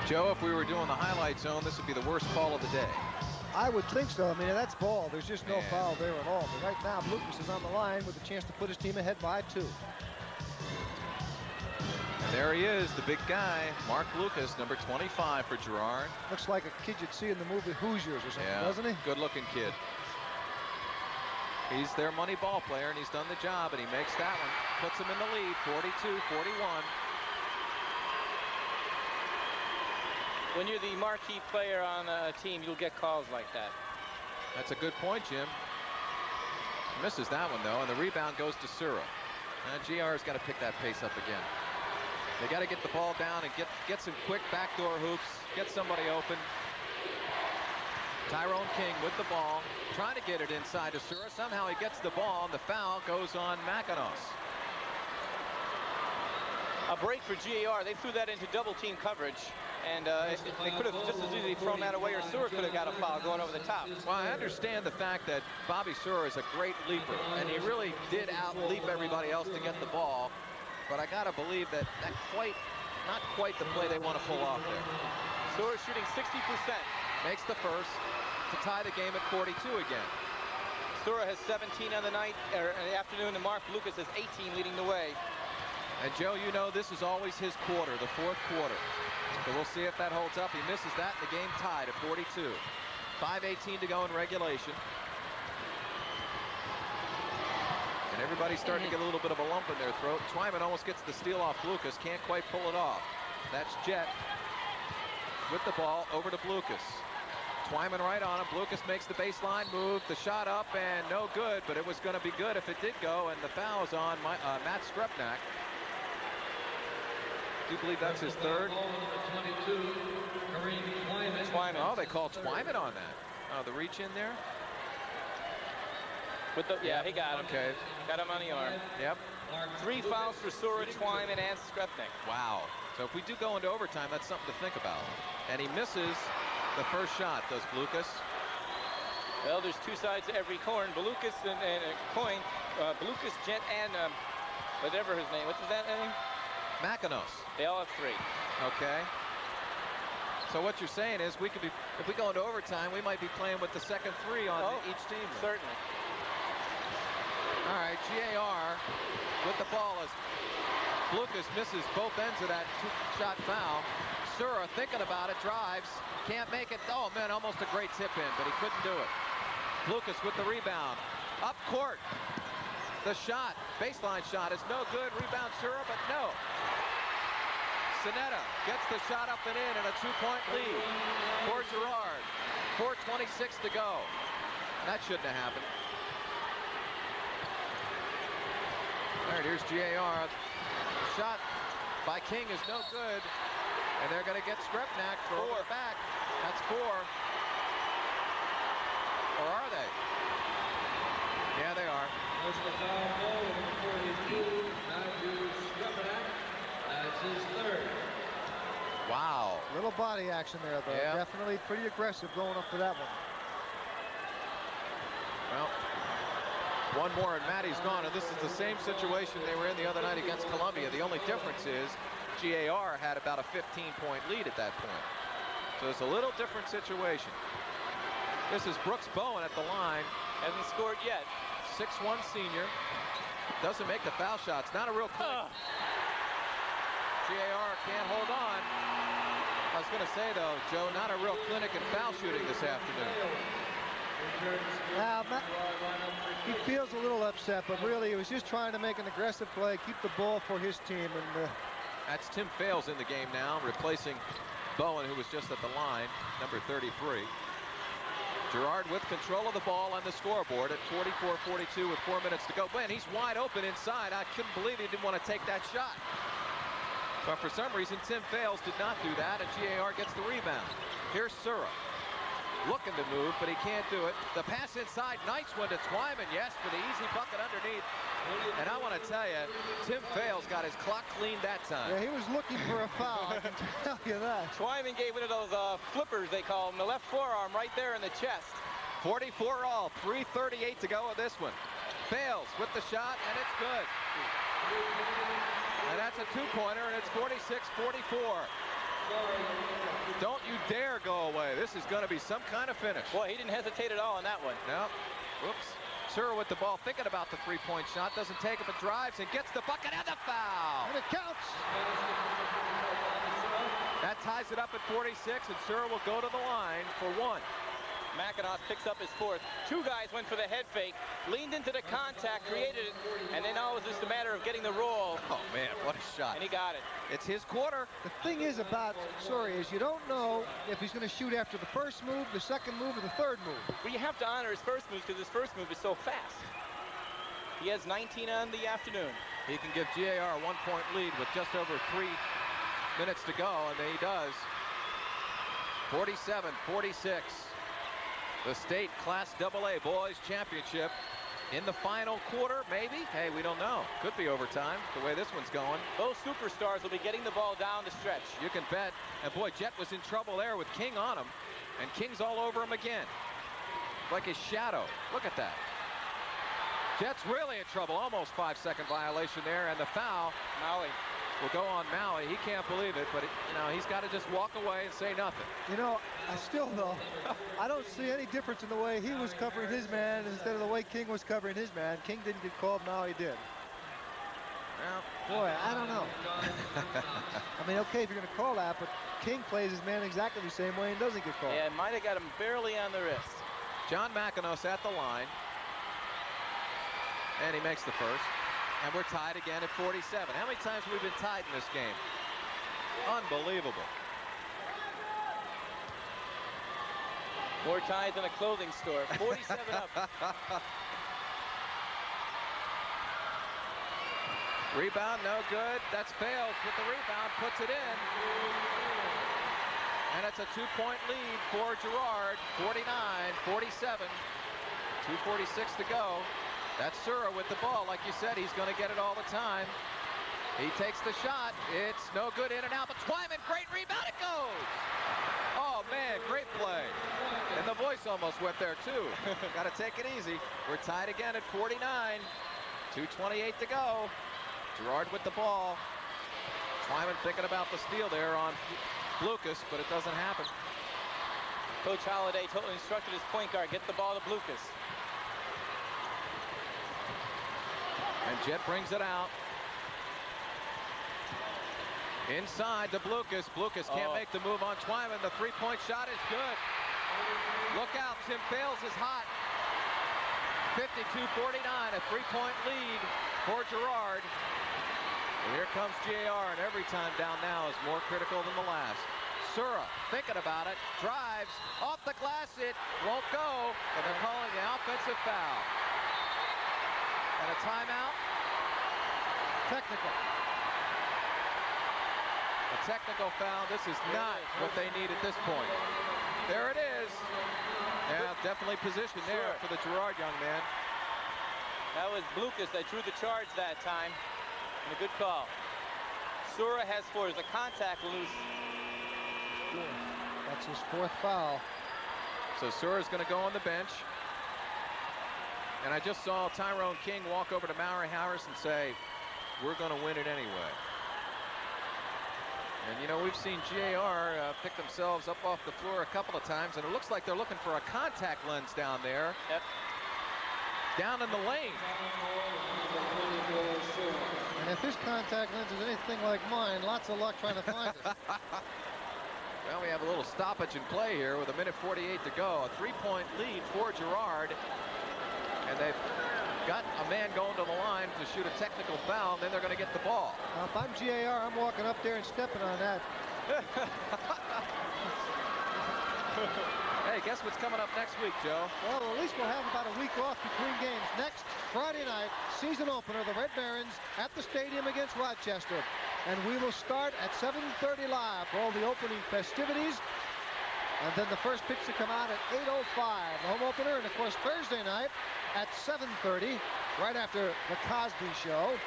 Speaker 2: Joe, if we were doing the highlight zone, this would be the worst call of the day.
Speaker 3: I would think so. I mean, that's ball. There's just no foul there at all. But right now, Lucas is on the line with a chance to put his team ahead by 2.
Speaker 2: And there he is, the big guy, Mark Lucas, number 25 for Girard.
Speaker 3: Looks like a kid you'd see in the movie Hoosiers or something, doesn't he?
Speaker 2: Good-looking kid. He's their money ball player, and he's done the job, and he makes that one. Puts him in the lead, 42-41.
Speaker 4: When you're the marquee player on a team, you'll get calls like that.
Speaker 2: That's a good point, Jim. Misses that one, though, and the rebound goes to Sura. GR's got to pick that pace up again. They got to get the ball down and get some quick backdoor hoops, get somebody open. Tyrone King with the ball, trying to get it inside to Sura. Somehow he gets the ball, and the foul goes on Makinos.
Speaker 4: A break for GAR. They threw that into double team coverage, and they could have just as easily thrown that away, or Sura could have got a foul going over the top.
Speaker 2: Well, I understand the fact that Bobby Sura is a great leaper, and he really did out-leap everybody else to get the ball, but I gotta believe that not quite the play they want to pull off there.
Speaker 4: Sura shooting 60%.
Speaker 2: Makes the first to tie the game at 42 again.
Speaker 4: Sura has 17 on the night, or in the afternoon, and Mark Lucas has 18, leading the way.
Speaker 2: And Joe, you know this is always his quarter, the fourth quarter. So we'll see if that holds up. He misses that, and the game tied at 42. 5:18 to go in regulation. And everybody's starting to get a little bit of a lump in their throat. Twyman almost gets the steal off Lucas, can't quite pull it off. That's Jet with the ball over to Blucas. Twyman right on him. Blucas makes the baseline move, the shot up, and no good, but it was going to be good if it did go, and the foul's on Matt Skrupnak. Do you believe that's his third?
Speaker 4: Twyman.
Speaker 2: Oh, they call Twyman on that. Oh, the reach in there?
Speaker 4: With the, yeah, he got him.
Speaker 2: Okay.
Speaker 4: Got him on the arm.
Speaker 2: Yep.
Speaker 4: 3 fouls for Sura, Twyman, and Skrupnik.
Speaker 2: Wow. So if we do go into overtime, that's something to think about. And he misses the first shot, does Blucas.
Speaker 4: Well, there's 2 sides to every coin. Blucas and coin. Blucas, Jet, and whatever his name. What's his name?
Speaker 2: Makinos.
Speaker 4: They all have 3.
Speaker 2: Okay. So what you're saying is we could be, if we go into overtime, we might be playing with the second 3 on each team.
Speaker 4: Certainly.
Speaker 2: All right, GAR with the ball as Blucas misses both ends of that 2-shot foul. Sura thinking about it, drives, can't make it. Oh man, almost a great tip in, but he couldn't do it. Blucas with the rebound, up court. The shot, baseline shot is no good. Rebound Sura, but no. Sinetta gets the shot up and in, and a 2-point lead for Girard. 4:26 to go. That shouldn't have happened. All right, here's GAR. Shot by King is no good, and they're going to get Skrupnak for 4 back. That's 4. Or are they? Yeah, they are.
Speaker 6: Personal foul ball number 42, Matthew Skrupnak. That's his 3rd.
Speaker 2: Wow.
Speaker 3: Little body action there, though.
Speaker 2: Yeah.
Speaker 3: Definitely pretty aggressive going up for that one.
Speaker 2: Well, one more and Matty's gone, and this is the same situation they were in the other night against Columbia. The only difference is GAR had about a 15-point lead at that point. So it's a little different situation. This is Brooks Bowen at the line.
Speaker 4: Hasn't scored yet.
Speaker 2: 6'1" senior. Doesn't make the foul shots. Not a real clinic. GAR can't hold on. I was going to say, though, Joe, not a real clinic in foul shooting this afternoon.
Speaker 3: He feels a little upset, but really he was just trying to make an aggressive play, keep the ball for his team. And
Speaker 2: that's Tim Fales in the game now, replacing Bowen, who was just at the line, number 33. Girard with control of the ball on the scoreboard at 44-42 with 4 minutes to go. Man, he's wide open inside. I couldn't believe he didn't want to take that shot. But for some reason, Tim Fales did not do that, and GAR gets the rebound. Here's Sura. Looking to move, but he can't do it. The pass inside, nice one to Twyman, yes, for the easy bucket underneath. And I want to tell you, Tim Fales got his clock cleaned that time.
Speaker 3: yeah, he was looking for a foul, I can tell you that.
Speaker 4: Twyman gave one of those flippers, they call them, the left forearm right there in the chest.
Speaker 2: 44 all, 3:38 to go with this one. Fales with the shot, and it's good. And that's a 2-pointer, and it's 46-44. Don't you dare go away. This is going to be some kind of finish.
Speaker 4: Boy, he didn't hesitate at all on that one.
Speaker 2: No. Whoops. Sura with the ball, thinking about the 3-point shot. Doesn't take it, but drives and gets the bucket and the foul.
Speaker 3: And it counts.
Speaker 2: That ties it up at 46, and Sura will go to the line for 1.
Speaker 4: Mackinac picks up his fourth. Two guys went for the head fake, leaned into the contact, created it, and then now it was just a matter of getting the roll.
Speaker 2: Oh, man, what a shot.
Speaker 4: And he got it.
Speaker 2: It's his quarter.
Speaker 3: The thing is about Suri is you don't know if he's going to shoot after the first move, the second move, or the third move.
Speaker 4: But you have to honor his first move because his first move is so fast. He has 19 on the afternoon.
Speaker 2: He can give GAR a 1-point lead with just over 3 minutes to go, and he does. 47-46. The state Class AA Boys Championship in the final quarter, maybe? Hey, we don't know. Could be overtime, the way this one's going.
Speaker 4: Both superstars will be getting the ball down the stretch.
Speaker 2: You can bet. And boy, Jet was in trouble there with King on him. And King's all over him again. Like his shadow. Look at that. Jet's really in trouble. Almost 5-second violation there. And the foul.
Speaker 4: Maui
Speaker 2: will go on Maui. He can't believe it, but you know, he's got to just walk away and say nothing.
Speaker 3: You know, I still though, I don't see any difference in the way he was covering his man instead of the way King was covering his man. King didn't get called, Maui did.
Speaker 2: Well,
Speaker 3: boy, I don't know. I mean, okay, if you're going to call that, but King plays his man exactly the same way and doesn't get called.
Speaker 4: Yeah, it might have got him barely on the wrist.
Speaker 2: John Mackinac at the line. And he makes the first. And we're tied again at 47. How many times have we been tied in this game? Unbelievable.
Speaker 4: More ties than a clothing store. 47 up.
Speaker 2: Rebound, no good. That's failed with the rebound, puts it in. And it's a 2-point lead for Girard. 49-47. 2:46 to go. That's Sura with the ball. Like you said, he's going to get it all the time. He takes the shot. It's no good, in and out. But Twyman, great rebound. It goes. Oh, man, great play. And the voice almost went there, too. Got to take it easy. We're tied again at 49. 2:28 to go. Girard with the ball. Twyman thinking about the steal there on Lucas, but it doesn't happen.
Speaker 4: Coach Holliday instructed his point guard, get the ball to Lucas.
Speaker 2: And Jet brings it out. Inside to Blucas. Blucas can't make the move on Twyman. The three-point shot is good. Look out, Tim Fales is hot. 52-49, a three-point lead for Girard. And here comes GAR, and every time down now is more critical than the last. Sura thinking about it, drives, off the glass, it won't go, but they're calling the offensive foul. And a timeout.
Speaker 3: Technical.
Speaker 2: A technical foul. This is not what they need at this point. There it is. Yeah, definitely positioned there for the Girard young man.
Speaker 4: That was Blucas that drew the charge that time. And a good call. Sura has four. There's a contact loose.
Speaker 3: That's his fourth foul.
Speaker 2: So Sura's going to go on the bench. And I just saw Tyrone King walk over to Maury Harris and say, we're going to win it anyway. And, you know, we've seen GAR pick themselves up off the floor a couple of times, and it looks like they're looking for a contact lens down there.
Speaker 4: Yep.
Speaker 2: Down in the lane.
Speaker 3: And if this contact lens is anything like mine, lots of luck trying to find it.
Speaker 2: Well, we have a little stoppage in play here with 1:48 to go. A three-point lead for Girard. And they've got a man going to the line to shoot a technical foul, and then they're going to get the ball.
Speaker 3: Now, if I'm GAR, I'm walking up there and stepping on that.
Speaker 2: Hey, guess what's coming up next week, Joe?
Speaker 3: Well, at least we'll have about a week off between games. Next Friday night, season opener, the Red Barons at the stadium against Rochester. And we will start at 7:30 live for all the opening festivities. And then the first pitch to come out at 8:05, the home opener. And of course, Thursday night at 7:30, right after the Cosby Show,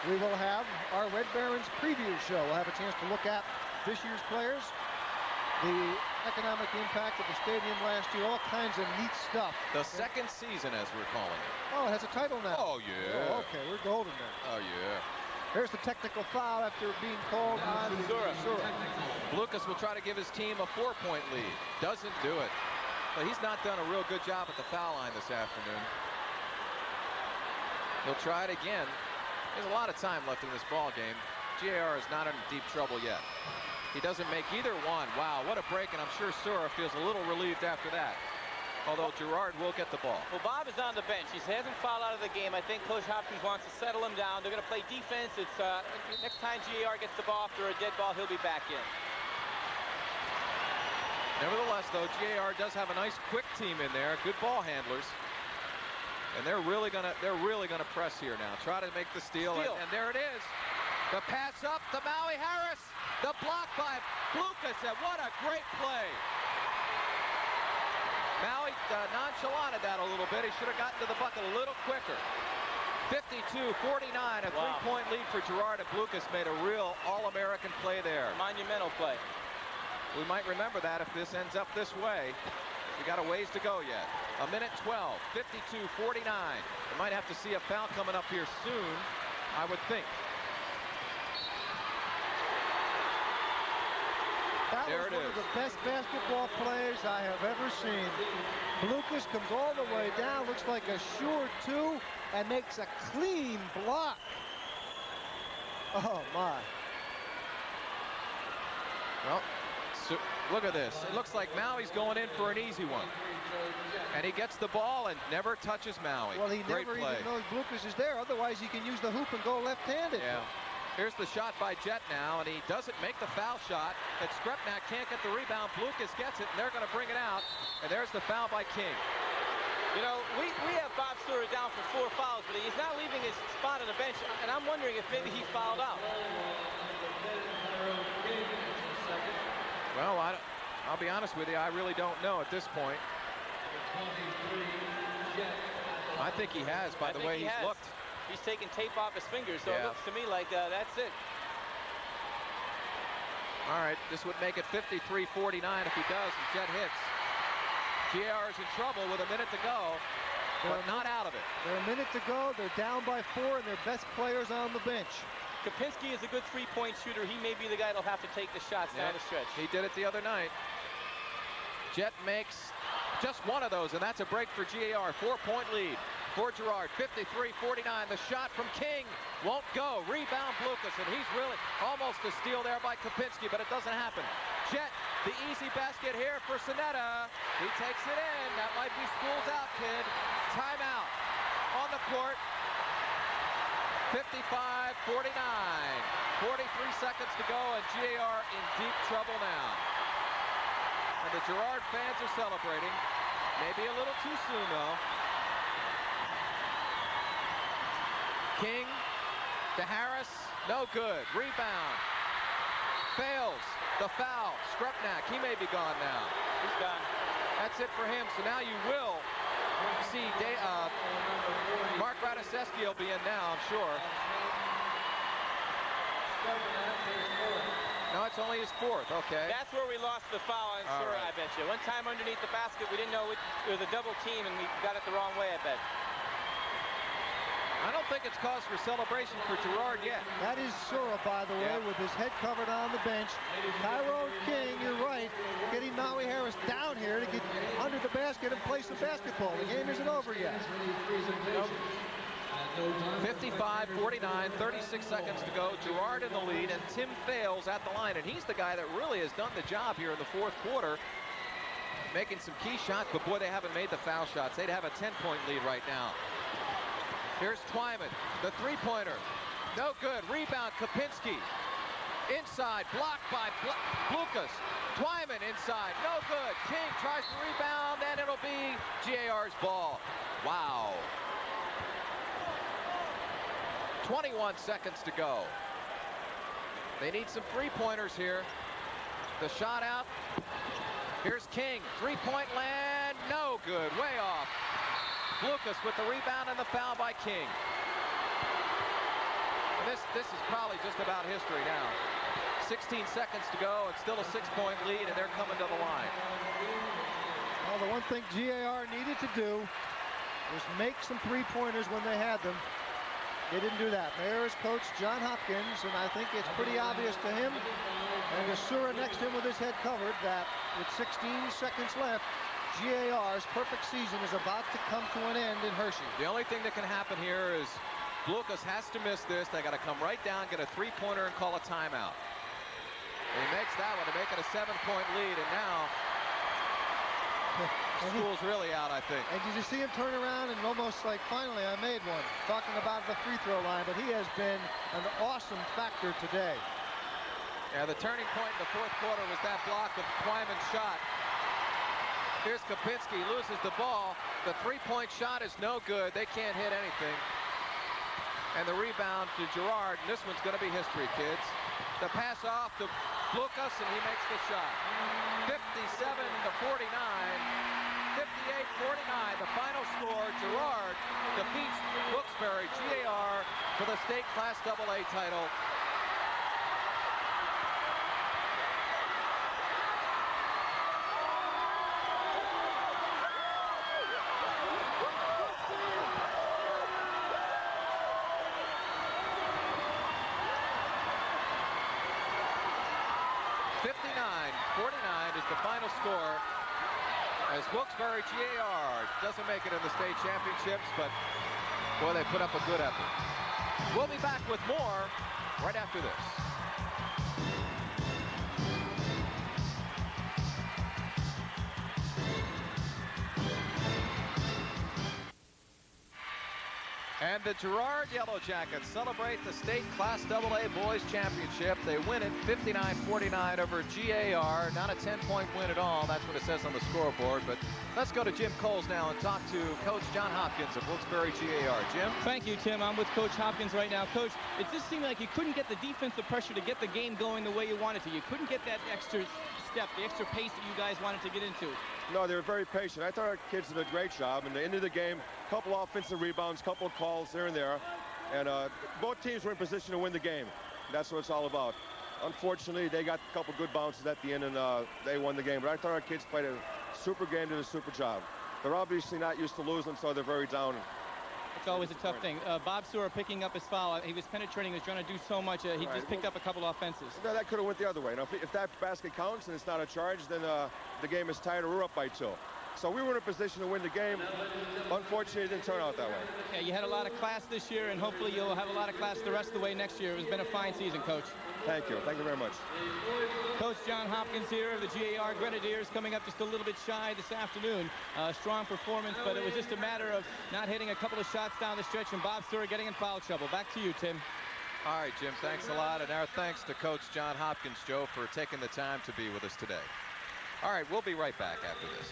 Speaker 3: we will have our Red Barons preview show. We'll have a chance to look at this year's players, the economic impact of the stadium last year, all kinds of neat stuff.
Speaker 2: The second season, as we're calling it.
Speaker 3: Oh, it has a title now.
Speaker 2: Oh, yeah.
Speaker 3: Oh, okay, we're golden then.
Speaker 2: Oh, yeah.
Speaker 3: There's the technical foul after being called on Sura.
Speaker 2: Lucas will try to give his team a 4-point lead. Doesn't do it. But he's not done a real good job at the foul line this afternoon. He'll try it again. There's a lot of time left in this ball game. GAR is not in deep trouble yet. He doesn't make either one. Wow, what a break, and I'm sure Sura feels a little relieved after that. although Girard will get the ball.
Speaker 4: Well, Bob is on the bench. He hasn't fouled out of the game. I think Coach Hopkins wants to settle him down. They're going to play defense. It's next time GAR gets the ball after a dead ball, he'll be back in.
Speaker 2: Nevertheless, though, GAR does have a nice quick team in there, good ball handlers. And they're really gonna press here now. Try to make the steal. And there it is. The pass up to Maui Harris. The block by Lucas, and what a great play. Maui nonchalanted that a little bit. He should have gotten to the bucket a little quicker. 52-49, a three-point lead for Girard, and Lucas made a real All-American play there.
Speaker 4: Monumental play.
Speaker 2: We might remember that if this ends up this way. We got a ways to go yet. A minute 12, 52-49. We might have to see a foul coming up here soon, I would think.
Speaker 3: That was one of the best basketball plays I have ever seen. Lucas comes all the way down, looks like a sure two, and makes a clean block. Oh, my.
Speaker 2: Well, so look at this. It looks like Maui's going in for an easy one. And he gets the ball and never touches Maui.
Speaker 3: Well, he
Speaker 2: Great
Speaker 3: never
Speaker 2: play.
Speaker 3: even knows Lucas is there. Otherwise, he can use the hoop and go left-handed.
Speaker 2: Yeah. Here's the shot by Jet now, and he doesn't make the foul shot. And Skripnak can't get the rebound. Lucas gets it, and they're going to bring it out. And there's the foul by King.
Speaker 4: You know, we have Bob Stewart down for 4 fouls, but he's not leaving his spot on the bench, and I'm wondering if maybe he fouled out.
Speaker 2: Well, I'll be honest with you, I really don't know at this point. I think he has, by the way he's looked.
Speaker 4: He's taking tape off his fingers, so it looks to me like that's it.
Speaker 2: All right, this would make it 53-49 if he does, and Jet hits. GAR is in trouble with a minute to go, but not out of it.
Speaker 3: They're a minute to go. They're down by 4, and their best players on the bench.
Speaker 4: Kapinski is a good three-point shooter. He may be the guy that'll have to take the shots down the stretch.
Speaker 2: He did it the other night. Jet makes just one of those, and that's a break for GAR. 4-point lead for Girard. 53-49. The shot from King won't go. Rebound Lucas, and he's really almost a steal there by Kapinski, but it doesn't happen. Jet, the easy basket here for Sonetta. He takes it in. That might be schools out, kid. Timeout on the court. 55-49. 43 seconds to go, and GAR in deep trouble now. And the Girard fans are celebrating. Maybe a little too soon, though. King to Harris. No good. Rebound. Fails. The foul. Skripnak. He may be gone now.
Speaker 4: He's gone.
Speaker 2: That's it for him. So now you will see Mark Radosevsky will be in now, I'm sure. No, it's only his 4th. Okay.
Speaker 4: That's where we lost the foul, I'm sure, I bet you. One time underneath the basket, we didn't know it was a double team, and we got it the wrong way, I bet.
Speaker 2: I don't think it's cause for celebration for Girard yet.
Speaker 3: That is Sura, by the way, with his head covered on the bench. Tyrone King, you're right, getting Maui Harris down here to get under the basket and play some basketball. The game isn't over yet.
Speaker 2: 55-49, 36 seconds to go. Girard in the lead, and Tim Fales at the line. And he's the guy that really has done the job here in the 4th quarter, making some key shots, but boy, they haven't made the foul shots. They'd have a 10-point lead right now. Here's Twyman, the three-pointer. No good. Rebound, Kapinski. Inside, blocked by Lucas. Twyman inside, no good. King tries to rebound, and it'll be GAR's ball. Wow. 21 seconds to go. They need some three-pointers here. The shot out. Here's King. Three-point land. No good. Way off. Lucas with the rebound and the foul by King. And this is probably just about history now. 16 seconds to go. It's still a 6-point lead, and they're coming to the line.
Speaker 3: Well, the one thing GAR needed to do was make some three-pointers when they had them. They didn't do that. Mayor's coach John Hopkins, and I think it's pretty obvious to him and Asura next to him with his head covered that with 16 seconds left, GAR's perfect season is about to come to an end in Hershey.
Speaker 2: The only thing that can happen here is Lucas has to miss this. They got to come right down, get a three-pointer, and call a timeout. And he makes that one to make it a 7-point lead, and now School's really out, I think.
Speaker 3: And did you see him turn around and almost like, finally, I made one, talking about the free throw line, but he has been an awesome factor today.
Speaker 2: Yeah, the turning point in the fourth quarter was that block of Twyman's shot. Here's Kopinski, loses the ball. The three-point shot is no good. They can't hit anything. And the rebound to Girard, and this one's going to be history, kids. The pass off to Lucas, and he makes the shot. 57-49. 58-49, the final score. Girard defeats Wilkes-Barre GAR for the state Class AA title. The final score as Wilkes-Barre GAR doesn't make it in the state championships, but boy, they put up a good effort. We'll be back with more right after this. And the Girard Yellow Jackets celebrate the state Class AA Boys Championship. They win it 59-49 over GAR. Not a 10-point win at all. That's what it says on the scoreboard. But let's go to Jim Coles now and talk to Coach John Hopkins of Wilkes-Barre GAR. Jim?
Speaker 8: Thank you, Tim. I'm with Coach Hopkins right now. Coach, it just seemed like you couldn't get the defensive pressure to get the game going the way you wanted to. You couldn't get that extra step, the extra pace that you guys wanted to get into.
Speaker 9: No, they were very patient. I thought our kids did a great job. In the end of the game, a couple offensive rebounds, couple of calls here and there. And both teams were in position to win the game. That's what it's all about. Unfortunately, they got a couple good bounces at the end, and they won the game. But I thought our kids played a super game, did a super job. They're obviously not used to losing, so they're very down.
Speaker 8: It's always a tough thing. Bob Sewer picking up his foul. He was penetrating. He was trying to do so much. He just picked up a couple offenses.
Speaker 9: That could have went the other way. Now, if that basket counts and it's not a charge, then the game is tied or we're up by 2. So we were in a position to win the game. Unfortunately, it didn't turn out that way.
Speaker 8: Yeah, you had a lot of class this year, and hopefully you'll have a lot of class the rest of the way next year. It's been a fine season, Coach.
Speaker 9: Thank you. Thank you very much.
Speaker 8: Coach John Hopkins here of the GAR Grenadiers, coming up just a little bit shy this afternoon. Strong performance, but it was just a matter of not hitting a couple of shots down the stretch, and Bob Stewart getting in foul trouble. Back to you, Tim.
Speaker 2: All right, Jim, thanks a lot. And our thanks to Coach John Hopkins, Joe, for taking the time to be with us today. All right, we'll be right back after this.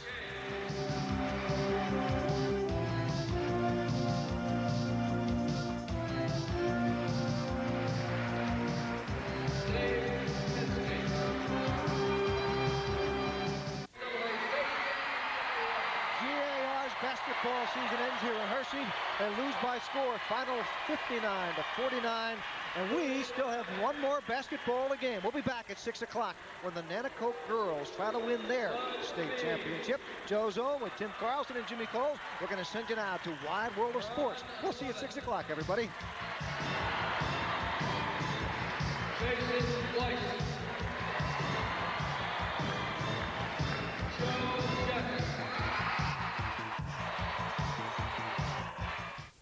Speaker 3: Basketball season ends here in Hershey. They lose by score, final 59-49. And we still have one more basketball game. We'll be back at 6 o'clock when the Nanticoke girls try to win their state championship. Joe Zone with Tim Carlson and Jimmy Coles. We're going to send you now to Wide World of Sports. We'll see you at 6 o'clock, everybody.
Speaker 6: Jason White.